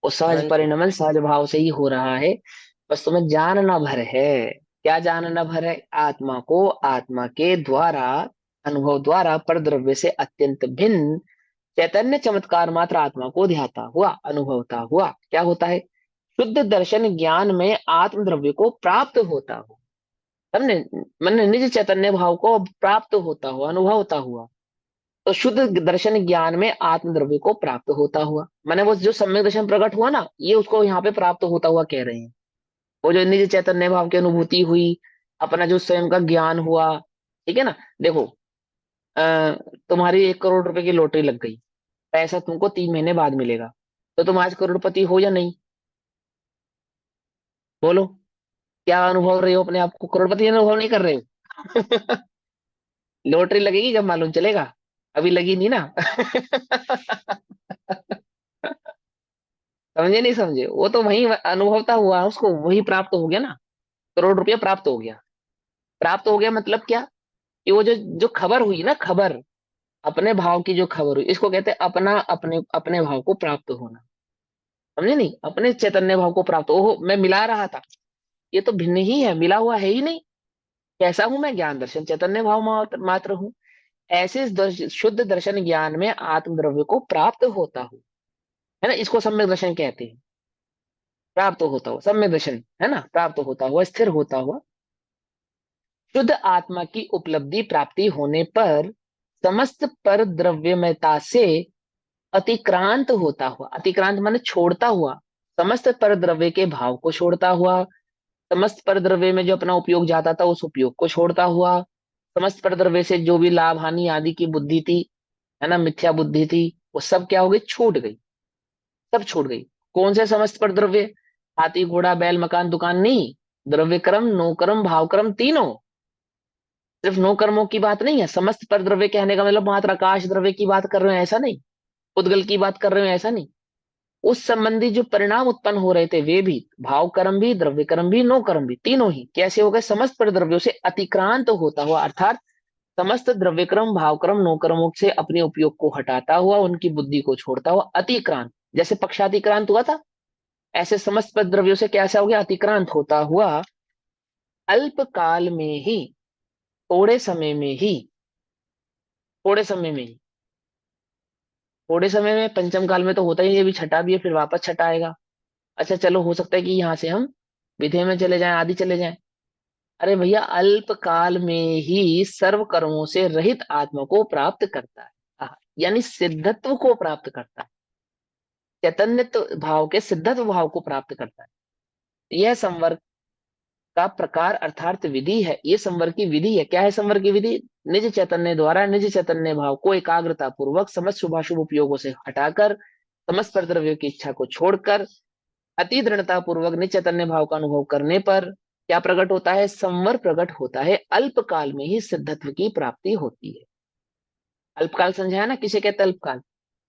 S1: वो
S5: हाँ
S1: सहज
S5: जी।
S1: परिणमन सहज भाव से ही हो रहा है। बस तुम्हें जानना भर है। क्या जानना भर है? आत्मा को आत्मा के द्वारा, अनुभव द्वारा पर द्रव्य से अत्यंत भिन्न चैतन्य चमत्कार मात्र आत्मा को ध्याता हुआ, अनुभवता हुआ क्या होता है? शुद्ध दर्शन ज्ञान में आत्म द्रव्य को प्राप्त होता हो। हमने मन निज चैतन्य भाव को प्राप्त होता हुआ, अनुभवता हुआ। तो शुद्ध दर्शन ज्ञान में आत्म द्रव्य को प्राप्त होता हुआ, मैंने वो जो सम्यक दर्शन प्रकट हुआ ना, ये उसको यहाँ पे प्राप्त होता हुआ कह रहे हैं। वो जो निज चैतन्य भाव की अनुभूति हुई, अपना जो स्वयं का ज्ञान हुआ, ठीक है ना। देखो, अ, तुम्हारी 1 करोड़ रुपए की लॉटरी लग गई, पैसा तुमको 3 महीने बाद मिलेगा, तो तुम आज करोड़पति हो या नहीं? बोलो, क्या अनुभव रहे हो अपने आप को? करोड़पति अनुभव नहीं कर रहे हो? लॉटरी लगेगी जब मालूम चलेगा, अभी लगी नहीं ना। समझे नहीं समझे? वो तो वही अनुभवता हुआ, उसको वही प्राप्त हो गया ना। करोड़ रुपया प्राप्त हो गया। प्राप्त हो गया मतलब क्या? कि वो जो जो खबर हुई ना, खबर, अपने भाव की जो खबर हुई, इसको कहते हैं अपना, अपने अपने भाव को प्राप्त होना। समझे नहीं? अपने चैतन्य भाव को प्राप्त, ओहो मैं मिला रहा था, ये तो भिन्न ही है, मिला हुआ है ही नहीं। कैसा हूं मैं? ज्ञान दर्शन चैतन्य भाव मात्र हूं। ऐसे इस शुद्ध दर्शन ज्ञान में आत्म द्रव्य को प्राप्त होता हूं, है ना। इसको सम्यक दर्शन कहते हैं। प्राप्त होता हुआ सम्यक दर्शन, है ना, प्राप्त होता हुआ, स्थिर होता हुआ शुद्ध आत्मा की उपलब्धि प्राप्ति होने पर समस्त पर द्रव्यमयता से अतिक्रांत होता हुआ, अतिक्रांत माने छोड़ता हुआ, समस्त पर द्रव्य के भाव को छोड़ता हुआ, समस्त पर द्रव्य में जो अपना उपयोग जाता था उस उपयोग को छोड़ता हुआ, समस्त पर द्रव्य से जो भी लाभ हानि आदि की बुद्धि थी, है ना, मिथ्या बुद्धि थी, वो सब क्या हो गई? छूट गई। सब छूट गई। कौन से समस्त पर द्रव्य? हाथी घोड़ा बैल मकान दुकान नहीं, द्रव्य कर्म नो कर्म भाव कर्म तीनों। सिर्फ नो कर्मों की बात नहीं है। समस्त पर द्रव्य कहने का मतलब मात्र आकाश द्रव्य की बात कर रहे हैं ऐसा नहीं, उद्गल की बात कर रहे हैं ऐसा नहीं। उस संबंधी जो परिणाम उत्पन्न हो रहे थे वे भी, भाव कर्म भी, द्रव्य कर्म भी, नो कर्म भी, तीनों ही कैसे हो गए? समस्त पर द्रव्यों से अतिक्रांत होता हुआ, अर्थात समस्त द्रव्य क्रम भाव क्रम नो कर्मों से अपने उपयोग को हटाता हुआ, उनकी बुद्धि को छोड़ता हुआ अतिक्रांत, जैसे पक्षातिक्रांत हुआ था, ऐसे समस्त पद द्रव्यों से कैसा हो गया? अतिक्रांत होता हुआ अल्प काल में ही, थोड़े समय में ही, थोड़े समय में ही, थोड़े समय में, पंचम काल में तो होता ही है, अभी छठा भी है, फिर वापस छठा आएगा। अच्छा चलो, हो सकता है कि यहाँ से हम विधेय में चले जाएं, आदि चले जाएं। अरे भैया, अल्प काल में ही सर्व कर्मों से रहित आत्मा को प्राप्त करता है। यानी सिद्धत्व को प्राप्त करता है, चैतन्य भाव के सिद्धत्व भाव को प्राप्त करता है। यह संवर्ग का प्रकार अर्थात विधि है। ये संवर्ग की विधि है। क्या है संवर्ग की विधि? निज चैतन्य द्वारा निज चैतन्य भाव को एकाग्रता पूर्वक समस्त शुभाशुभ उपयोगों से हटाकर, समस्त परद्रव्यों की इच्छा को छोड़कर, अति दृढ़ता पूर्वक निज चैतन्य भाव का अनुभव करने पर क्या प्रकट होता है? संवर प्रकट होता है। अल्प काल में ही सिद्धत्व की प्राप्ति होती है। अल्पकाल समझा है ना, किसे कहते हैं अल्पकाल?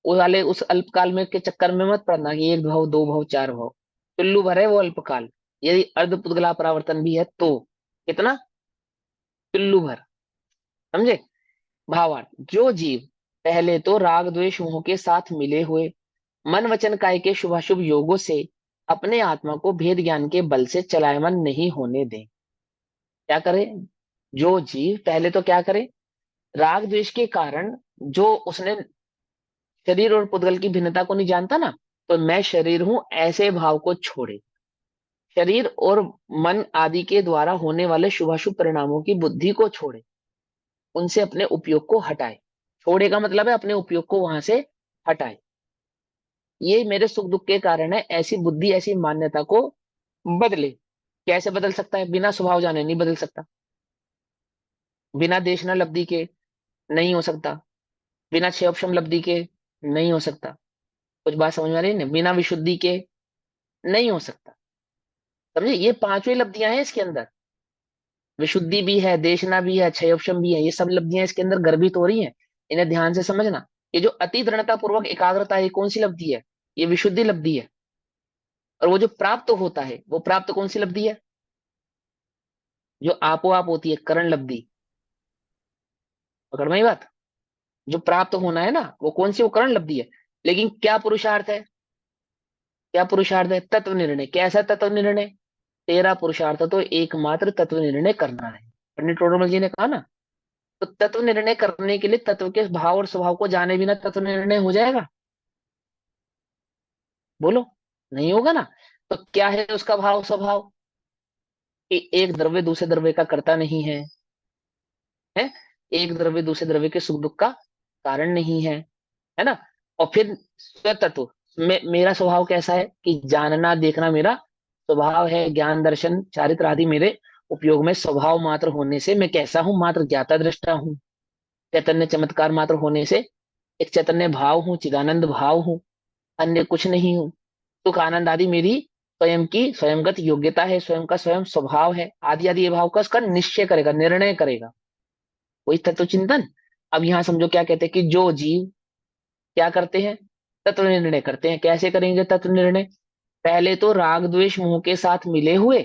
S1: वो वाले उस अल्पकाल में के चक्कर में मत पड़ना कि एक भाव दो भाव चार भाव। टुल्लू भर है वो अल्पकाल। यदि अर्ध पुद्गला परावर्तन भी है तो कितना? टुल्लू भर। समझे? भावार्थ, जो जीव पहले तो राग द्वेष मोह के साथ मिले हुए मन वचन काय के शुभाशुभ योगों से अपने आत्मा को भेद ज्ञान के बल से चलायमान नहीं होने दें। क्या करे? जो जीव पहले तो क्या करे? राग द्वेष के कारण जो उसने शरीर और पुद्गल की भिन्नता को नहीं जानता ना, तो मैं शरीर हूं ऐसे भाव को छोड़े, शरीर और मन आदि के द्वारा होने वाले शुभाशुभ परिणामों की बुद्धि को छोड़े, उनसे अपने उपयोग को हटाए। छोड़े का मतलब है अपने उपयोग को वहां से हटाए। ये मेरे सुख दुख के कारण है, ऐसी बुद्धि ऐसी मान्यता को बदले। कैसे बदल सकता है? बिना स्वभाव जाने नहीं बदल सकता, बिना देशना लब्धि के नहीं हो सकता, बिना क्षेपक्षम लब्धि के नहीं हो सकता। कुछ बात समझ में आ रही है ना? बिना विशुद्धि के नहीं हो सकता। समझे? ये पांचवी लब्धियां हैं इसके अंदर। विशुद्धि भी है, देशना भी है, क्षयोपशम भी है, ये सब लब्धियां इसके अंदर गर्भित हो रही हैं। इन्हें ध्यान से समझना। ये जो अति दृढ़ता पूर्वक एकाग्रता है, ये कौन सी लब्धि है? ये विशुद्धि लब्धि है। और वो जो प्राप्त होता है, वो प्राप्त कौन सी लब्धि है? जो आपो आप होती है, करण लब्धि। पकड़ में ही बात। जो प्राप्त होना है ना, वो कौन सी? वो करण लब्धि है। लेकिन क्या पुरुषार्थ है? क्या पुरुषार्थ है? तत्व निर्णय। कैसा तत्व निर्णय? तेरा पुरुषार्थ तो एकमात्र तत्व निर्णय करना है। पंडित टोडरमल जी ने कहा ना। तो तत्व निर्णय करने के लिए तत्व के भाव और स्वभाव को जाने बिना तत्व निर्णय हो जाएगा? बोलो, नहीं होगा ना। तो क्या है उसका भाव स्वभाव? कि एक द्रव्य दूसरे द्रव्य का कर्ता नहीं है, है। एक द्रव्य दूसरे द्रव्य के सुख दुख का कारण नहीं है ना। और फिर स्वतत्व मेरा स्वभाव कैसा है कि जानना देखना मेरा स्वभाव है। ज्ञान दर्शन चारित्र आदि मेरे उपयोग में स्वभाव मात्र होने से मैं कैसा हूं? मात्र ज्ञाता दृष्टा हूं। चैतन्य चमत्कार मात्र होने से एक चैतन्य भाव हूँ, चिदानंद भाव हूँ, अन्य कुछ नहीं हूँ। सुख आनंद आदि मेरी स्वयं की स्वयंगत योग्यता है, स्वयं का स्वयं स्वभाव है। आदि आदि ये भाव का उसका निश्चय करेगा, निर्णय करेगा वही तत्व चिंतन। अब यहाँ समझो क्या कहते हैं कि जो जीव क्या करते हैं? तत्व निर्णय करते हैं। कैसे करेंगे तत्व निर्णय? पहले तो राग द्वेष मोह के साथ मिले हुए,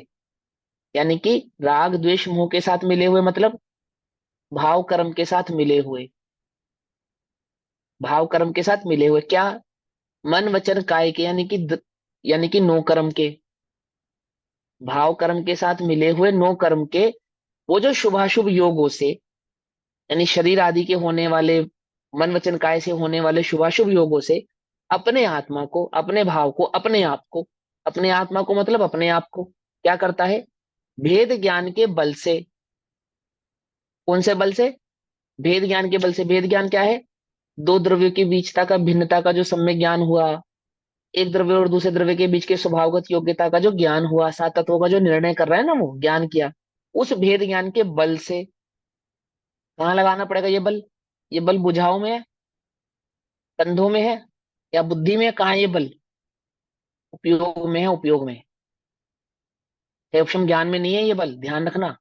S1: यानी कि राग द्वेष मोह के साथ मिले हुए मतलब भाव कर्म के साथ मिले हुए। भाव कर्म के साथ मिले हुए क्या? मन वचन काय के, यानी कि नो कर्म के। भाव कर्म के साथ मिले हुए नो कर्म के वो जो शुभाशुभ योगों से, यानी शरीर आदि के होने वाले, मन वचन काय से होने वाले शुभाशुभ योगों से अपने आत्मा को, अपने भाव को, अपने आप को, अपने आत्मा को मतलब अपने आप को क्या करता है? भेद ज्ञान के बल से। कौन से बल से? भेद ज्ञान के बल से। भेद ज्ञान क्या है? दो द्रव्यों की बीचता का, भिन्नता का जो सम्यक ज्ञान हुआ। एक द्रव्य और दूसरे द्रव्य के बीच के स्वभावगत योग्यता का जो ज्ञान हुआ, सात तत्वों का जो निर्णय कर रहा है ना, वो ज्ञान किया। उस भेद ज्ञान के बल से कहाँ लगाना पड़ेगा ये बल? ये बल बुझाओ में है, कंधों में है, या बुद्धि में है? कहाँ है ये बल? उपयोग में है, उपयोग में। उपशम ज्ञान में नहीं है ये बल, ध्यान रखना।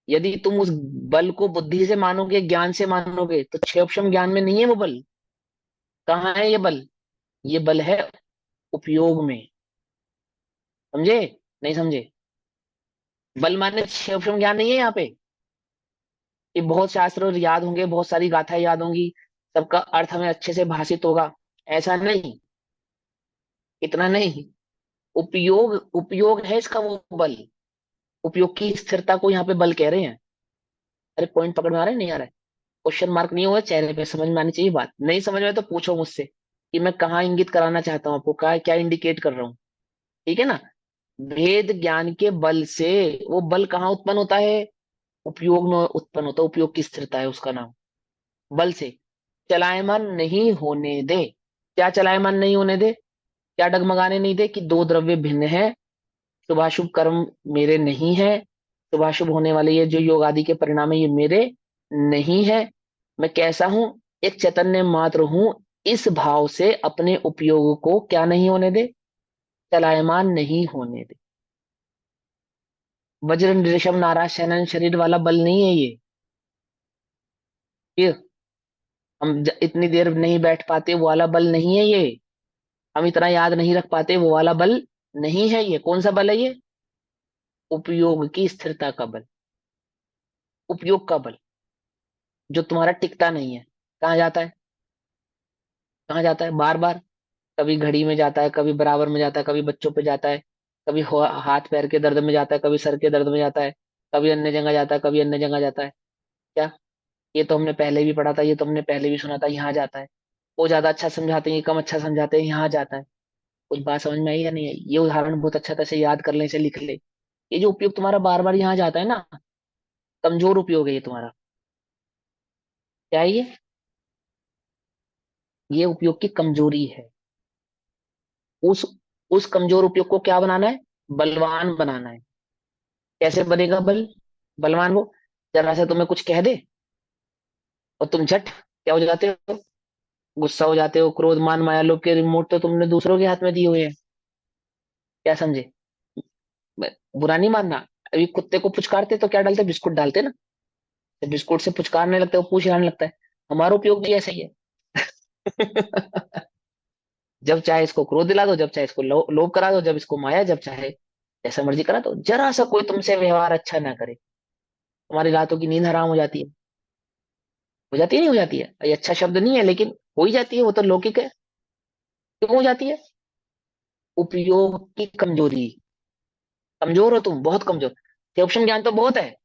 S1: यदि तुम उस बल को बुद्धि से मानोगे, ज्ञान से मानोगे, तो छह उपशम ज्ञान में नहीं है वो बल। कहाँ है ये बल? ये बल है उपयोग में। समझे? नहीं समझे? बल माने छह उपशम ज्ञान नहीं है यहाँ पे कि बहुत शास्त्र याद होंगे, बहुत सारी गाथाएं याद होंगी, सबका अर्थ हमें अच्छे से भाषित होगा। ऐसा नहीं, इतना नहीं। उपयोग, उपयोग है इसका वो बल। उपयोग की स्थिरता को यहाँ पे बल कह रहे हैं। अरे पॉइंट पकड़ में आ रहा है नहीं आ रहा है? क्वेश्चन मार्क नहीं हुआ चेहरे पे, समझ में आनी चाहिए बात। नहीं समझ में आए तो पूछो मुझसे कि मैं कहाँ इंगित कराना चाहता हूँ आपको, कहा क्या इंडिकेट कर रहा हूँ। ठीक है ना। भेद ज्ञान के बल से। वो बल कहाँ उत्पन्न होता है? उपयोग में उत्पन्न होता है। उपयोग की स्थिरता है उसका नाम, बल से। चलायमान नहीं होने दे। क्या चलायमान नहीं होने दे? क्या डगमगाने नहीं दे कि दो द्रव्य भिन्न है, शुभाशुभ कर्म मेरे नहीं है, शुभाशुभ होने वाले ये जो योग आदि के परिणाम है ये मेरे नहीं है। मैं कैसा हूं? एक चैतन्य मात्र हूं। इस भाव से अपने उपयोग को क्या नहीं होने दे? चलायमान नहीं होने दे। वज्र ऋषभ नाराज शनन शरीर वाला बल नहीं है ये हम इतनी देर नहीं बैठ पाते वो वाला बल नहीं है ये। हम इतना याद नहीं रख पाते वो वाला बल नहीं है ये। कौन सा बल है ये? उपयोग की स्थिरता का बल। उपयोग का बल जो तुम्हारा टिकता नहीं है। कहाँ जाता है? कहाँ जाता है बार बार? कभी घड़ी में जाता है, कभी बराबर में जाता है, कभी बच्चों पे जाता है, कभी हाथ पैर के दर्द में जाता है, कभी सर के दर्द में जाता है, कभी अन्य जगह जाता है, कभी अन्य जगह जाता है। क्या? ये तो हमने पहले भी पढ़ा था, ये तो हमने पहले भी सुना था। यहाँ जाता है। वो ज्यादा अच्छा समझाते हैं, ये कम अच्छा समझाते हैं, यहाँ जाता है। कुछ बात समझ में आई या नहीं आई? ये उदाहरण बहुत अच्छा तरह से याद कर ले, इसे लिख ले। ये जो उपयोग तुम्हारा बार बार यहाँ जाता है ना, कमजोर उपयोग है ये तुम्हारा। क्या है ये उपयोग की कमजोरी है। उस उस कमजोर उपयोग को क्या बनाना है? बलवान बनाना है। कैसे बनेगा बल बलवान? वो जरा से तुम्हें कुछ कह दे और तुम झट क्या हो जाते हो? गुस्सा हो जाते हो। क्रोध मान माया लोभ के रिमोट तो तुमने दूसरों के हाथ में दिए हुए हैं। क्या समझे? बुरा नहीं मानना। अभी कुत्ते को पुचकारते तो क्या डालते? बिस्कुट डालते ना। तो बिस्कुट से पुचकारने लगता है, वो पूछ हिलाने लगता है। हमारा उपयोग भी ऐसा ही है। जब चाहे इसको क्रोध दिला दो, जब चाहे इसको लोभ करा दो, जब इसको माया, जब चाहे जैसा मर्जी करा दो। जरा सा कोई तुमसे व्यवहार अच्छा ना करे, तुम्हारी रातों की नींद हराम हो जाती है। हो जाती है नहीं हो जाती है? ये अच्छा शब्द नहीं है लेकिन हो ही जाती है, वो तो लौकिक है। क्यों हो जाती है? उपयोग की कमजोरी। कमजोर हो तुम, बहुत कमजोर। ऑप्शन ज्ञान तो बहुत है।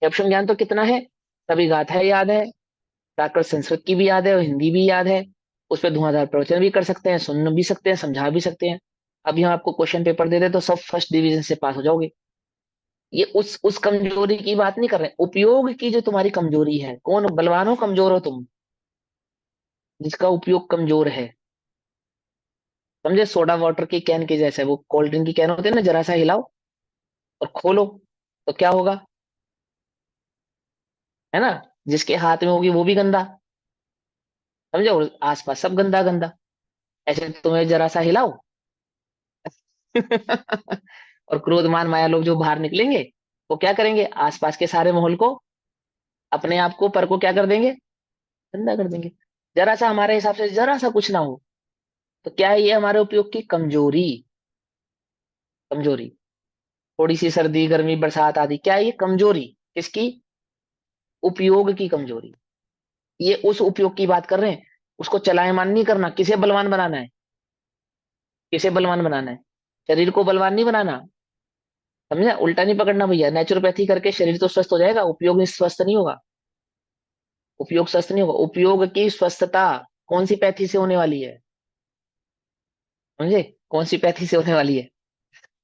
S1: ऑप्शन ज्ञान तो कितना है? सभी गाथाएं याद है, प्राकृत संस्कृत की भी याद है और हिंदी भी याद है। उस पर धुआंधार प्रवचन भी कर सकते हैं, सुन भी सकते हैं, समझा भी सकते हैं। अभी हम आपको क्वेश्चन पेपर दे दे तो सब फर्स्ट डिवीजन से पास हो जाओगे। ये उस कमजोरी की बात नहीं कर रहे, उपयोग की जो तुम्हारी कमजोरी है। कौन बलवान हो, कमजोर हो तुम? जिसका उपयोग कमजोर है। समझे? सोडा वाटर की कैन के जैसे, वो कोल्ड ड्रिंक की कैन होती है ना, जरा सा हिलाओ और खोलो तो क्या होगा? है ना? जिसके हाथ में होगी वो भी गंदा। समझो? और आसपास सब गंदा गंदा। ऐसे तुम्हें जरा सा हिलाओ और क्रोधमान माया लोग जो बाहर निकलेंगे, वो क्या करेंगे? आसपास के सारे माहौल को, अपने आप को, पर को क्या कर देंगे? गंदा कर देंगे। जरा सा हमारे हिसाब से जरा सा कुछ ना हो तो क्या है? ये हमारे उपयोग की कमजोरी। कमजोरी। थोड़ी सी सर्दी गर्मी बरसात आदि, क्या है ये? कमजोरी। किसकी? उपयोग की कमजोरी। ये उस उपयोग की बात कर रहे हैं। उसको चलायमान नहीं करना। किसे बलवान बनाना है? किसे बलवान बनाना है? शरीर को बलवान नहीं बनाना। समझा? उल्टा नहीं पकड़ना भैया। नेचुरोपैथी करके शरीर तो स्वस्थ हो जाएगा, उपयोग स्वस्थ नहीं होगा। उपयोग स्वस्थ नहीं होगा। उपयोग की स्वस्थता कौन सी पैथी से होने वाली है? समझे? कौन सी पैथी से होने वाली है?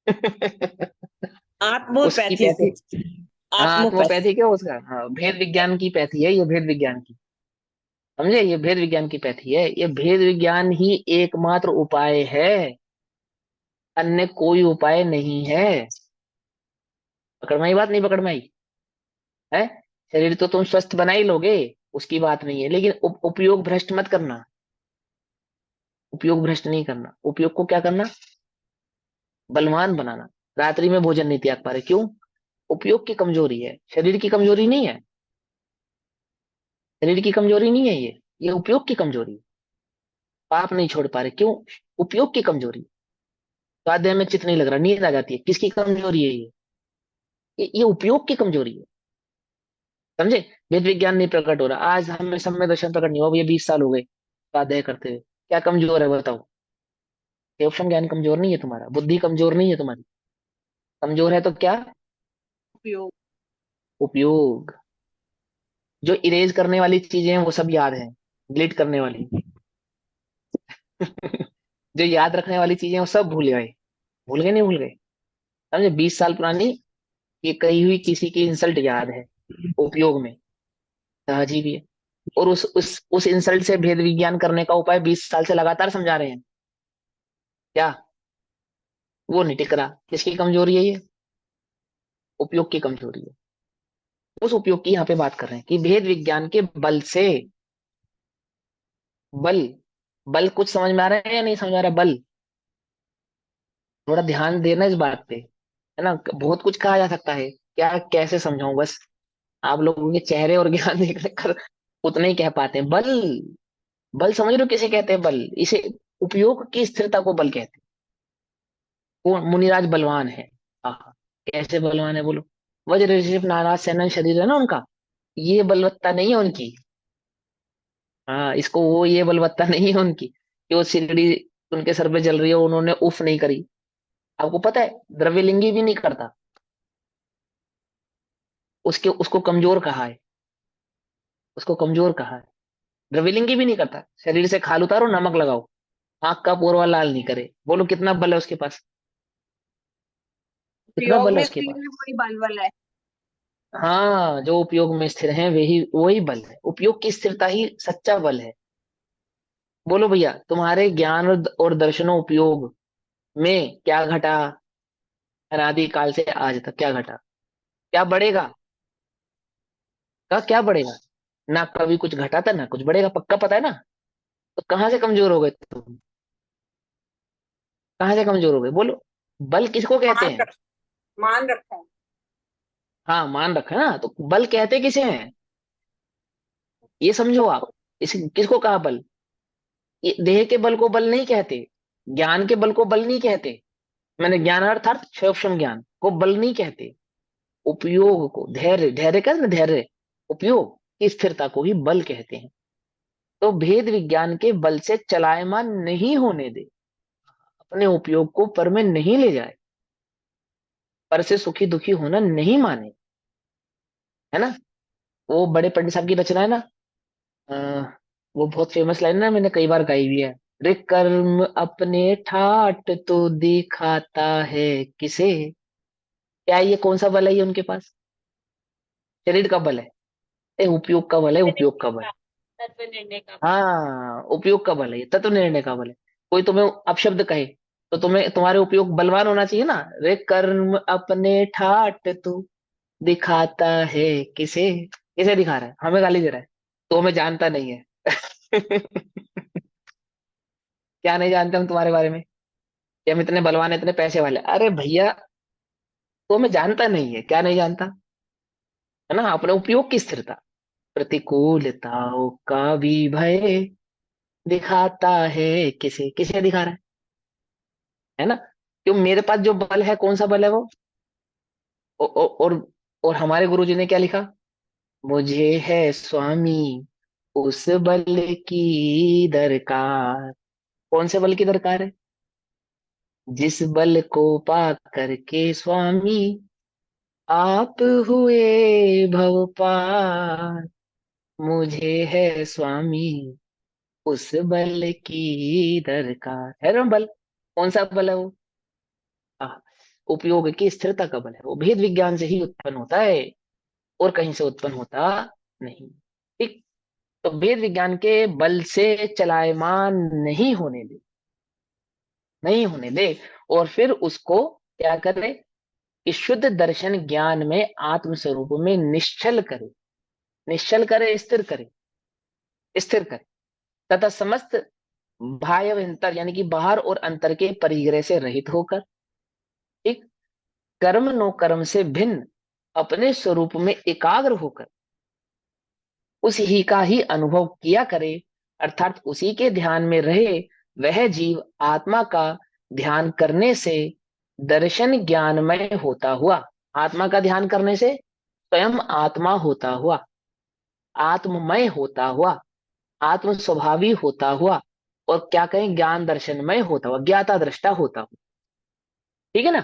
S1: उसकी
S5: आत्मोपैथी
S1: पैथी।
S5: से।
S1: हाँ,
S5: आत्मोपैथी।
S1: आत्मोपैथी क्या उसका? हाँ, भेद विज्ञान की पैथी है ये, भेद विज्ञान की। समझे? ये भेद विज्ञान की पैथी है। ये भेद विज्ञान ही एकमात्र उपाय है, अन्य कोई उपाय नहीं है। पकड़ में आई बात, नहीं पकड़ में आई? है? शरीर तो तुम स्वस्थ बना ही लोगे, उसकी बात नहीं है, लेकिन उपयोग भ्रष्ट मत करना। उपयोग भ्रष्ट नहीं करना। उपयोग को क्या करना? बलवान बनाना। रात्रि में भोजन नहीं त्याग पा रहे, क्यों? उपयोग की कमजोरी है, शरीर की कमजोरी नहीं है। शरीर की कमजोरी नहीं है ये उपयोग की कमजोरी है। पाप नहीं छोड़ पा रहे, क्यों? उपयोग की कमजोरी। स्वाध्याय में चित्त नहीं लग रहा, नींद आ जाती है, किसकी कमजोरी है ये उपयोग की कमजोरी है। समझे? वेद विज्ञान नहीं प्रकट हो रहा, आज हमें समय दर्शन प्रकट नहीं हुआ, ये 20 साल हो गए स्वाध्याय करते हुए। क्या कमजोर है बताओ? ये ऑप्शन ज्ञान कमजोर नहीं है तुम्हारा, बुद्धि कमजोर नहीं है तुम्हारी। कमजोर है तो क्या?
S2: उपयोग।
S1: उपयोग। जो इरेज करने वाली चीजें हैं वो सब याद है, डिलीट करने वाली जो याद रखने वाली चीजें हैं वो सब भूल गए। भूल गए, नहीं भूल गए? समझे? 20 साल पुरानी ये कही हुई किसी की इंसल्ट याद है उपयोग में, सहज ही भी है। और उस इंसल्ट से भेद विज्ञान करने का उपाय 20 साल से लगातार समझा रहे हैं। क्या? वो नहीं टिक रहा। किसकी कमजोरी है ये? उपयोग की कमजोरी है। उस उपयोग की यहाँ पे बात कर रहे हैं कि भेद विज्ञान के बल से। बल। बल कुछ समझ में आ रहा है या नहीं समझ में आ रहा? बल। थोड़ा ध्यान देना इस बात पे, है ना? बहुत कुछ कहा जा सकता है, क्या कैसे समझाऊं बस। आप लोगों के चेहरे और ज्ञान देखने कर उतना ही कह पाते हैं। बल। बल समझ रहे हो किसे कहते हैं? बल इसे उपयोग की स्थिरता को बल कहते हैं। वो मुनिराज बलवान है। आहा, कैसे बलवान है बोलो? वज्र ऋषभ नाराज सेना शरीर है ना उनका, ये बलवत्ता नहीं है उनकी। हाँ, इसको वो ये बलवत्ता नहीं है उनकी कि वो सीढ़ी उनके सर पे जल रही है, उन्होंने उफ नहीं करी। आपको पता है द्रव्यलिंगी भी नहीं करता, उसके उसको कमजोर कहा है। उसको कमजोर कहा है। द्रव्यलिंगी भी नहीं करता, शरीर से खाल उतारो नमक लगाओ, आंख का पोरवा लाल नहीं करे। बोलो कितना बल है उसके पास? कितना
S2: उपयोग
S1: बल है
S2: में
S1: उसके
S2: स्थिर
S1: पास?
S2: है वही बलवल है।
S1: हाँ, जो उपयोग में स्थिर है वही वही बल है। उपयोग की स्थिरता ही सच्चा बल है। बोलो भैया, तुम्हारे ज्ञान और दर्शनों उपयोग में क्या घटा? अनादि काल से आज तक क्या घटा? क्या बढ़ेगा? क्या बढ़ेगा? ना कभी कुछ घटा था ना कुछ बढ़ेगा, पक्का पता है ना? तो कहाँ से कमजोर हो गए तुम? कहाँ से कमजोर हो गए बोलो? बल किसको कहते
S4: मान
S1: हैं?
S4: रख मान रखा है।
S1: हाँ, मान रखा है ना, तो बल कहते किसे हैं? ये समझो आप। इसे किसको कहा बल? ये देह के बल को बल नहीं कहते, ज्ञान के बल को बल नहीं कहते। मैंने ज्ञान अर्थात क्षोभम ज्ञान को बल नहीं कहते। उपयोग को, धैर्य, धैर्य कहते ना, धैर्य। उपयोग की स्थिरता को ही बल कहते हैं। तो भेद विज्ञान के बल से चलायमान नहीं होने दे। अपने उपयोग को पर में नहीं ले जाए, पर से सुखी दुखी होना नहीं माने, है ना। वो बड़े पंडित साहब की रचना है ना। अ, वो बहुत फेमस लाइन ना, मैंने कई बार गाई भी है। रे कर्म अपने ठाट तो दिखाता है किसे। क्या है ये, कौन सा बल है ये उनके पास? शरीर का बल है? उपयोग का बल है, उपयोग का बल।
S3: तत्व निर्णय का।
S1: हाँ, उपयोग का बल है, ये तत्व निर्णय का बल है। कोई तुम्हें अपशब्द कहे तो तुम्हें तुम्हारे उपयोग बलवान होना चाहिए ना। रे कर्म अपने ठाट तू दिखाता है किसे। किसे दिखा रहा है? हमें गाली दे रहा है, तो हमें जानता नहीं है। क्या नहीं जानते हम तुम्हारे बारे में कि हम इतने बलवान हैं, इतने पैसे वाले? अरे भैया, तो हमें जानता नहीं है। क्या नहीं जानता, है ना, अपने उपयोग की स्थिरता। प्रतिकूलताओं का भी भय दिखाता है किसे। किसे दिखा रहा है ना। क्यों, मेरे पास जो बल है, कौन सा बल है वो? और हमारे गुरुजी ने क्या लिखा? मुझे है स्वामी उस बल की दरकार। कौन से बल की दरकार है? जिस बल को पा करके स्वामी आप हुए भव पार। मुझे है स्वामी उस बल की दरकार। है ना बल? कौन सा बल है वो? आ, उपयोग की स्थिरता का बल है। वो भेद विज्ञान से ही उत्पन्न होता है, और कहीं से उत्पन्न होता नहीं। ठीक। तो भेद विज्ञान के बल से चलायमान नहीं होने दे, नहीं होने दे। और फिर उसको क्या करे कि शुद्ध दर्शन ज्ञान में आत्म स्वरूप में निश्चल करे। निश्चल करे, स्थिर करे, स्थिर करे। तथा समस्त बाह्य व अंतर यानी कि बाहर और अंतर के परिग्रह से रहित होकर, एक कर्म नो कर्म से भिन्न अपने स्वरूप में एकाग्र होकर उस ही का ही अनुभव किया करे। अर्थात उसी के ध्यान में रहे। वह जीव आत्मा का ध्यान करने से दर्शन ज्ञानमय होता हुआ, आत्मा का ध्यान करने से स्वयं आत्मा होता हुआ, आत्ममय होता हुआ, आत्म स्वभावी होता हुआ, और क्या कहें, ज्ञान दर्शनमय होता हुआ, ज्ञाता दृष्टा होता हुआ। ठीक है ना।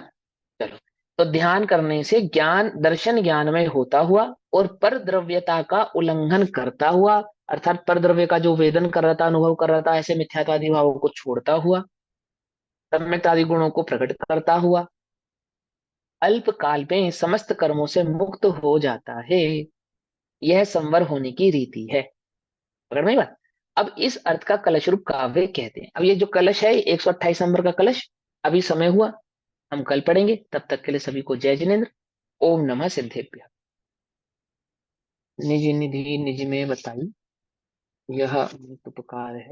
S1: चलो, तो ध्यान करने से ज्ञान दर्शन ज्ञानमय होता हुआ, और पर द्रव्यता का उल्लंघन करता हुआ, अर्थात पर द्रव्य का जो वेदन कर रहा था, अनुभव कर रहा था, ऐसे मिथ्यात्वादी भावों को छोड़ता हुआ, सम्यक आदि गुणों को प्रकट करता हुआ, अल्प काल में समस्त कर्मों से मुक्त हो जाता है। यह संवर होने की रीति है। पकड़ में आई बात। अब इस अर्थ का कलश रूप काव्य कहते हैं। अब ये जो कलश है, 128 नंबर का कलश, अभी समय हुआ, हम कल पढ़ेंगे। तब तक के लिए सभी को जय जिनेन्द्र। ओम नमः सिद्धेभ्य। निज निधि निज में बताई, यह अमृत उपकार है।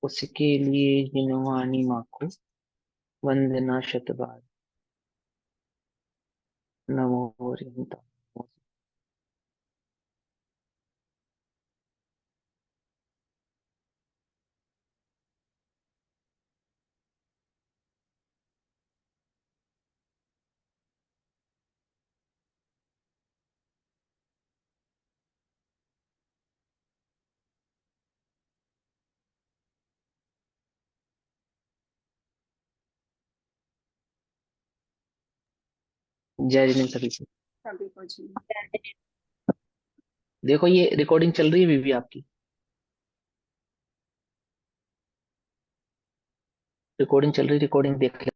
S1: उसके लिए जिनवानी माँ को वंदना शतबार। नमो रिंता। जय जिनेन्द्र सभी को।
S2: सभी को जी।
S1: देखो, ये रिकॉर्डिंग चल रही है बीबी आपकी। रिकॉर्डिंग चल रही, रिकॉर्डिंग देख